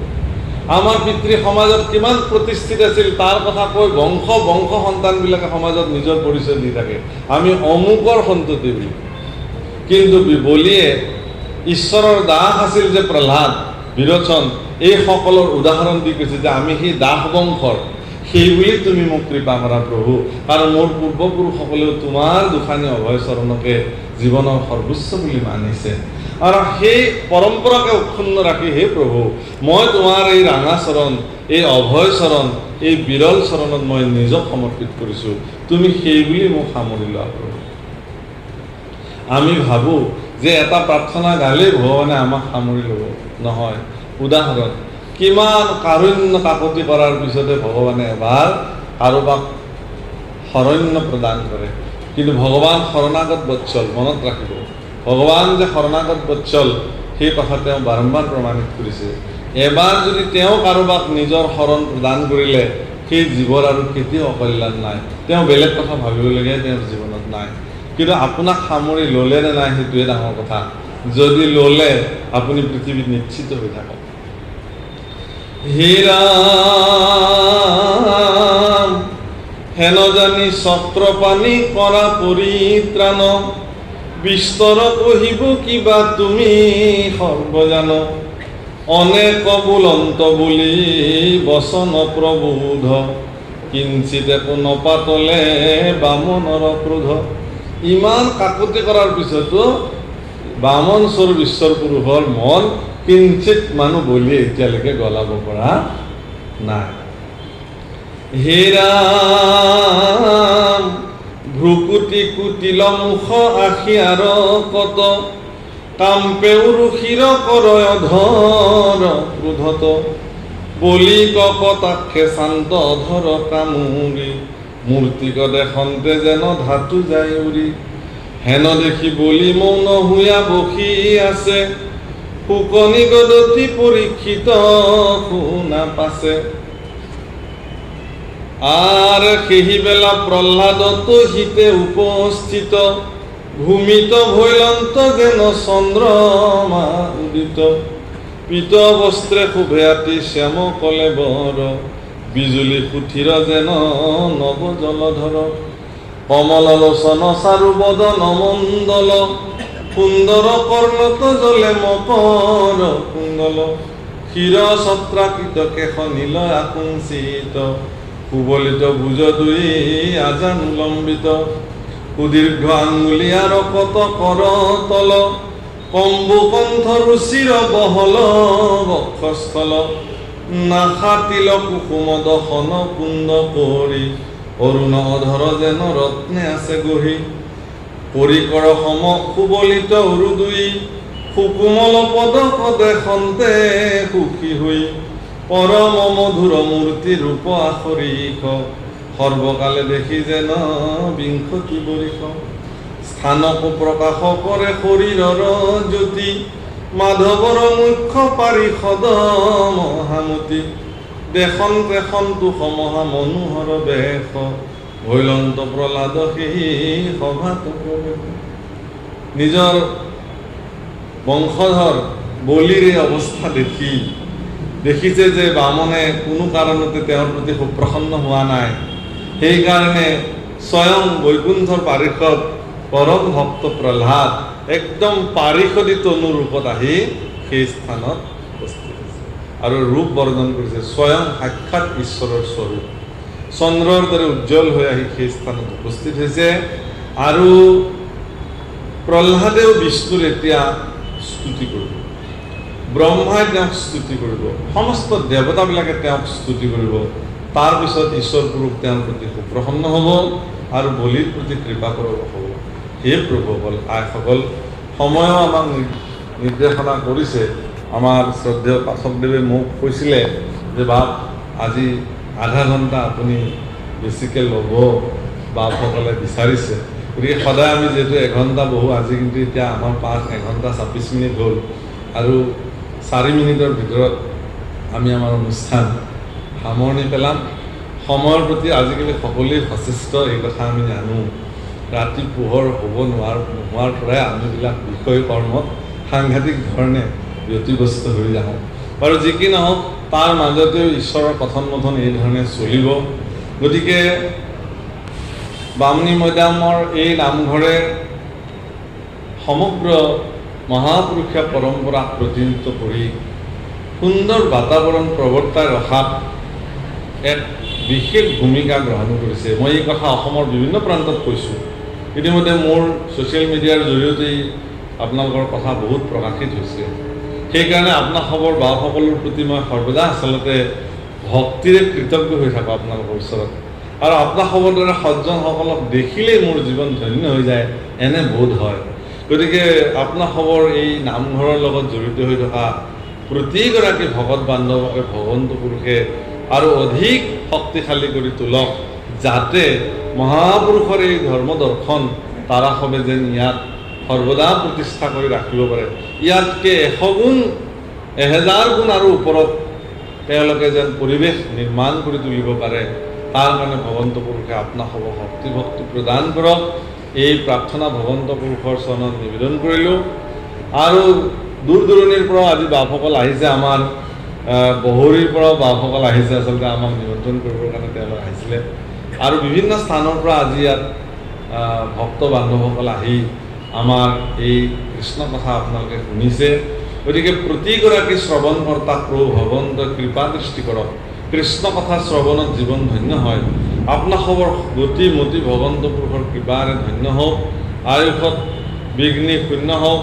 আমাৰ পিতৃ সমাজত কিমান প্ৰতিষ্ঠিত আছিল তাৰ কথা কৈ বংশ সন্তানবিলাকে সমাজত নিজৰ পৰিচয় দি থাকে, আমি অমুকৰ সন্ততি বুলি। কিন্তু বলিয়ে ঈশ্বৰৰ দাস আছিল যে প্ৰহ্লাদ, বিৰোচন, এই সকলৰ উদাহৰণ দি কৈছে যে আমি সেই দাস বংশৰ, সেই বুলি তুমি মোক কৃপা কৰা প্ৰভু, কাৰণ মোৰ পূৰ্বপুৰুষসকলেও তোমাৰ দুখানি অভয় চৰণকে জীৱনৰ সৰ্বোচ্চ বুলি মানিছে। আৰু সেই পৰম্পৰাকে অক্ষুণ্ণ ৰাখি হে প্ৰভু মই তোমাৰ এই ৰাঙা চৰণ, এই অভয় চৰণ, এই বিৰল চৰণত মই নিজক সমৰ্পিত কৰিছোঁ, তুমি সেই বুলি মোক সামৰি লোৱা প্ৰভু। আমি ভাবোঁ যে এটা প্ৰাৰ্থনা গালেই ভগৱানে আমাক সামৰি ল'ব, নহয়। উদাহৰণ, কিমান কাৰুণ্য কাকতি কৰাৰ পিছতে ভগৱানে এবাৰ কাৰোবাক শৰণ্য প্ৰদান কৰে। কিন্তু ভগৱান শৰণাগত বৎসল, মনত ৰাখিব, ভগৱান যে শৰণাগত বৎসল সেই কথা তেওঁ বাৰম্বাৰ প্ৰমাণিত কৰিছে। এবাৰ যদি তেওঁ কাৰোবাক নিজৰ শৰণ প্ৰদান কৰিলে সেই জীৱৰ আৰু কেতিয়াও অকল্যাণ নাই, তেওঁ বেলেগ কথা ভাবিবলগীয়া তেওঁৰ জীৱনত নাই। কিন্তু আপোনাক সামৰি ল'লে নে নাই সেইটোৱে ডাঙৰ কথা। যদি ল'লে আপুনি পৃথিৱীত নিশ্চিত হৈ থাকক। হে ৰাম হেন জানি চক্ৰপাণি কৰা পৰিত্ৰাণ, বিস্তৰ কহিব কিবা তুমি সৰ্বজান, অনেক বুলন্ত বুলি বচন প্ৰবোধ, কিঞ্চিত একো নপাতলে বামনৰ ক্ৰোধ। ইমান কাকতি কৰাৰ পিছতো বামন স্বৰ বিশ্বৰ পুৰুষৰ মন কিঞ্চিত মানুহ বলি এতিয়ালৈকে গলাব পৰা নাই। হে ৰাম ভ্ৰুকুটি কুটিল মুখ আখি আৰ কত, কাম্পে উৰুষিৰ কৰয় ধৰ ক্ৰোধত, বলি ককটাক্ষে শান্ত ধৰ কামুৰি, মূৰ্তিক দেখন্তে যেন ধাতু যায় উৰি, হেন দেখি বলি মৌন হুয়া বসি আছে, শুকনি গদতি পৰীক্ষিত শুনা পাছে। আর সেই বেলা প্রহ্লাদত হিতে উপস্থিত, ভূমিত ভৈলন্ত যেন চন্দ্রমা উদিত, পীত বস্ত্রে শুভে আতি শ্যাম কলেবৰ, বিজুলী সুঠিৰ যেন নব জলধৰ, কমল লোচন চাৰু বদন মণ্ডল, সুন্দৰ কৰ্ণত জলে মকৰ কুণ্ডল, ক্ষীৰ ছত্ৰাকৃত কেশ নীল আকুঞ্চিত, সুবলিত ভুজ দুই আজানুলম্বিত, সুদীৰ্ঘ আঙুলিয়াৰ কত কৰ তল, কম্বু কণ্ঠ ৰুচিৰ বহল বক্ষস্থল, নাসাতিল কুসুম দশন কুণ্ড কৰি, অৰুণ অধৰ যেন ৰত্নে আছে গঢ়ি, পৰিকৰ সম সুবলিত উৰু দুই, সুকুমল পদক দেখন্তে সুখী হৈ, পৰম মধুৰ মূৰ্তি ৰূপ আখৰিক, সৰ্বকালে দেখি যেন বিংশতি বৰিষ, স্থানক প্ৰকাশ কৰে শৰীৰৰ জ্যোতি, মাধৱৰ মুখ্য পাৰিষদ মহামতি, দেশন কেশনটো সমহা মনোহৰ বেশ, ভৈলন্ত প্ৰহ্লাদ সেই সভাত প্ৰৱেশ। নিজৰ বংশধৰ বলিৰ এই অৱস্থা দেখিছে যে বামনে কোনো কাৰণতে তেওঁৰ প্ৰতি খুব প্ৰসন্ন হোৱা নাই। সেইকাৰণে স্বয়ং বৈকুণ্ঠৰ পাৰিষদ পৰম ভক্ত প্ৰহ্লাদ একদম পাৰিষদী তনু ৰূপত আহি সেই স্থানত উপস্থিত হৈছে আৰু ৰূপ বৰ্ণন কৰিছে। স্বয়ং সাক্ষাৎ ঈশ্বৰৰ স্বৰূপ চন্দ্ৰৰ দৰে উজ্জ্বল হৈ আহি সেই স্থানত উপস্থিত হৈছে। আৰু প্ৰহ্লাদেও বিষ্ণুৰ এতিয়া স্তুতি কৰিব, ব্ৰহ্মাই তেওঁক স্তুতি কৰিব, সমস্ত দেৱতাবিলাকে তেওঁক স্তুতি কৰিব। তাৰপিছত ঈশ্বৰ পুৰুষ তেওঁৰ প্ৰতি খুব প্ৰসন্ন হ'ব আৰু বলিৰ প্ৰতি কৃপা কৰিব হ'ব। হে প্ৰভুসকল, আইসকল, সময়ো আমাক নিৰ্দেশনা কৰিছে। আমাৰ শ্ৰদ্ধেয় পাঠকদেৱে মোক কৈছিলে যে বাপ আজি আধা ঘণ্টা আপুনি বেছিকৈ ল'ব, বাপসকলে বিচাৰিছে। গতিকে সদায় আমি যিহেতু এঘণ্টা বহোঁ, আজি কিন্তু এতিয়া আমাৰ পাঠ 1 ঘণ্টা 26 মিনিট হ'ল আৰু 4 মিনিটৰ ভিতৰত আমি আমাৰ অনুষ্ঠান সামৰণি পেলাম। সময়ৰ প্ৰতি আজিকালি সকলোৱে সচেষ্ট, এই কথা আমি জানো। ৰাতি পোহৰ হ'ব নোহোৱাৰ পৰাই আমিবিলাক বিষয় কৰ্মত সাংঘাতিক ধৰণে ব্যতিব্যস্ত হৈ যাওঁ। বাৰু যি কি নহওক, তাৰ মাজতেও ঈশ্বৰৰ কথন মথন এই ধৰণে চলিব। গতিকে বামুণী মৈদামৰ এই নামঘৰে সমগ্ৰ মহাপুৰুষীয়া পৰম্পৰাক প্ৰতিনিধিত্ব কৰি সুন্দৰ বাতাবৰণ প্ৰৱৰ্তাই ৰখাত এক বিশেষ ভূমিকা গ্ৰহণ কৰিছে। মই এই কথা অসমৰ বিভিন্ন প্ৰান্তত কৈছোঁ। ইতিমধ্যে মোৰ ছ'চিয়েল মিডিয়াৰ জৰিয়তে আপোনালোকৰ কথা বহুত প্ৰকাশিত হৈছে। সেইকাৰণে আপোনাসৱৰ বাসকলৰ প্ৰতি মই সৰ্বদা আচলতে ভক্তিৰে কৃতজ্ঞ হৈ থাকোঁ আপোনালোকৰ ওচৰত। আৰু আপোনাসৱৰ দৰে সজ্জনসকলক দেখিলেই মোৰ জীৱন ধন্য হৈ যায় এনে বোধ হয়। গতিকে আপোনাসৱৰ এই নামঘৰৰ লগত জড়িত হৈ থকা প্ৰতিগৰাকী ভকত বান্ধৱকে ভগৱন্ত পুৰুষে আৰু অধিক শক্তিশালী কৰি তোলক, যাতে মহাপুৰুষৰ এই ধৰ্ম দৰ্শন তাৰাসৱে যেন ইয়াত সৰ্বদা প্ৰতিষ্ঠা কৰি ৰাখিব পাৰে। ইয়াতকৈ 100 গুণ 1000 গুণ আৰু ওপৰত তেওঁলোকে যেন পৰিৱেশ নিৰ্মাণ কৰি তুলিব পাৰে, তাৰ কাৰণে ভগৱন্ত পুৰুষে আপোনাসৱক শক্তি ভক্তি প্ৰদান কৰক। এই প্ৰাৰ্থনা ভগৱন্ত পুৰুষৰ চৰণত নিবেদন কৰিলোঁ। আৰু দূৰ দূৰণিৰ পৰাও আজি বাপসকল আহিছে, আমাৰ বহৰীৰ পৰাও বাপসকল আহিছে, আচলতে আমাক নিমন্ত্ৰণ কৰিবৰ কাৰণে তেওঁলোক আহিছিলে। আৰু বিভিন্ন স্থানৰ পৰা আজি ইয়াত ভক্ত বান্ধৱসকল আহি আমাৰ এই কৃষ্ণ কথা আপোনালোকে শুনিছে। গতিকে প্ৰতিগৰাকী শ্ৰৱণকৰ্তাক প্ৰভু ভগৱন্ত কৃপা দৃষ্টি কৰক। কৃষ্ণ কথা শ্ৰৱণত জীৱন ধন্য হয়। আপোনাসৱৰ গতি মতি ভগৱন্ত পুৰুষৰ কৃপাৰে ধন্য হওক, আয়ুষত বিঘ্নি শূন্য হওক,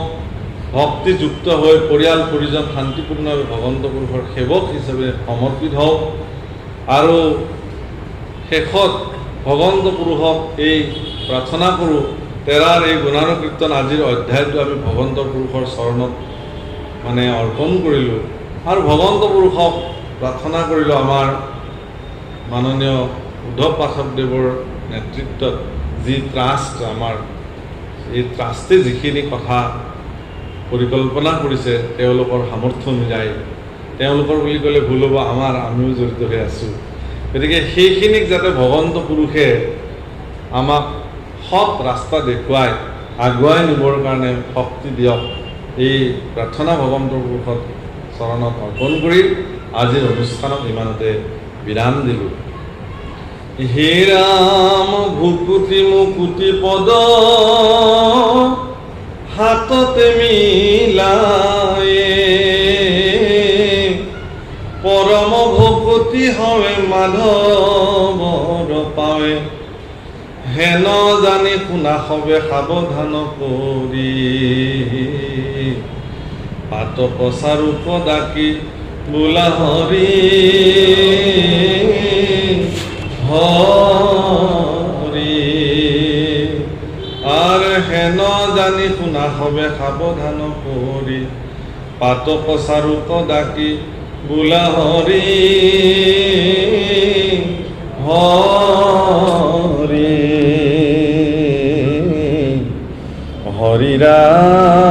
ভক্তিযুক্ত হৈ পৰিয়াল পৰিজন শান্তিপূৰ্ণভাৱে ভগৱন্ত পুৰুষৰ সেৱক হিচাপে সমৰ্পিত হওক। আৰু শেষত ভগৱন্ত পুৰুষক এই প্ৰাৰ্থনা কৰোঁ, তেৰাৰ এই গুণানুকীৰ্তন আজিৰ অধ্যায়টো আমি ভগৱন্ত পুৰুষৰ চৰণত অৰ্পণ কৰিলোঁ। আৰু ভগৱন্ত পুৰুষক প্ৰাৰ্থনা কৰিলোঁ আমাৰ মাননীয় উদ্ধৱ পাঠকদেৱৰ নেতৃত্বত যি ট্ৰাষ্ট, আমাৰ এই ট্ৰাষ্টে যিখিনি কথা পৰিকল্পনা কৰিছে তেওঁলোকৰ সামৰ্থ্য অনুযায়ী, তেওঁলোকৰ বুলি ক'লে ভুল হ'ব, আমিও জড়িত হৈ আছোঁ। গতিকে সেইখিনিক যাতে ভগৱন্ত পুৰুষে আমাক সৎ ৰাস্তা দেখুৱাই আগুৱাই নিবৰ কাৰণে শক্তি দিয়ক, এই প্ৰাৰ্থনা ভগৱন্ত পুৰুষত চৰণত অৰ্পণ কৰি আজিৰ অনুষ্ঠানক ইমানতে বিৰাম দিলোঁ। হে ৰাম ভুকুতি মুকুতি পদ হাততে মিলাই, পৰম ভকতি হয় মাধৱৰ পাৱে, হেন জানি শুনা সবে সাৱধান কৰি, পাত পচাৰূপ ডাকি বোলা হৰি হৰি। আৰ হেন জানি শুনা হবে সাৱধান কৰি, পাত পচাৰূপ ডাকি বোলা হৰি হৰি। হৰি ৰাম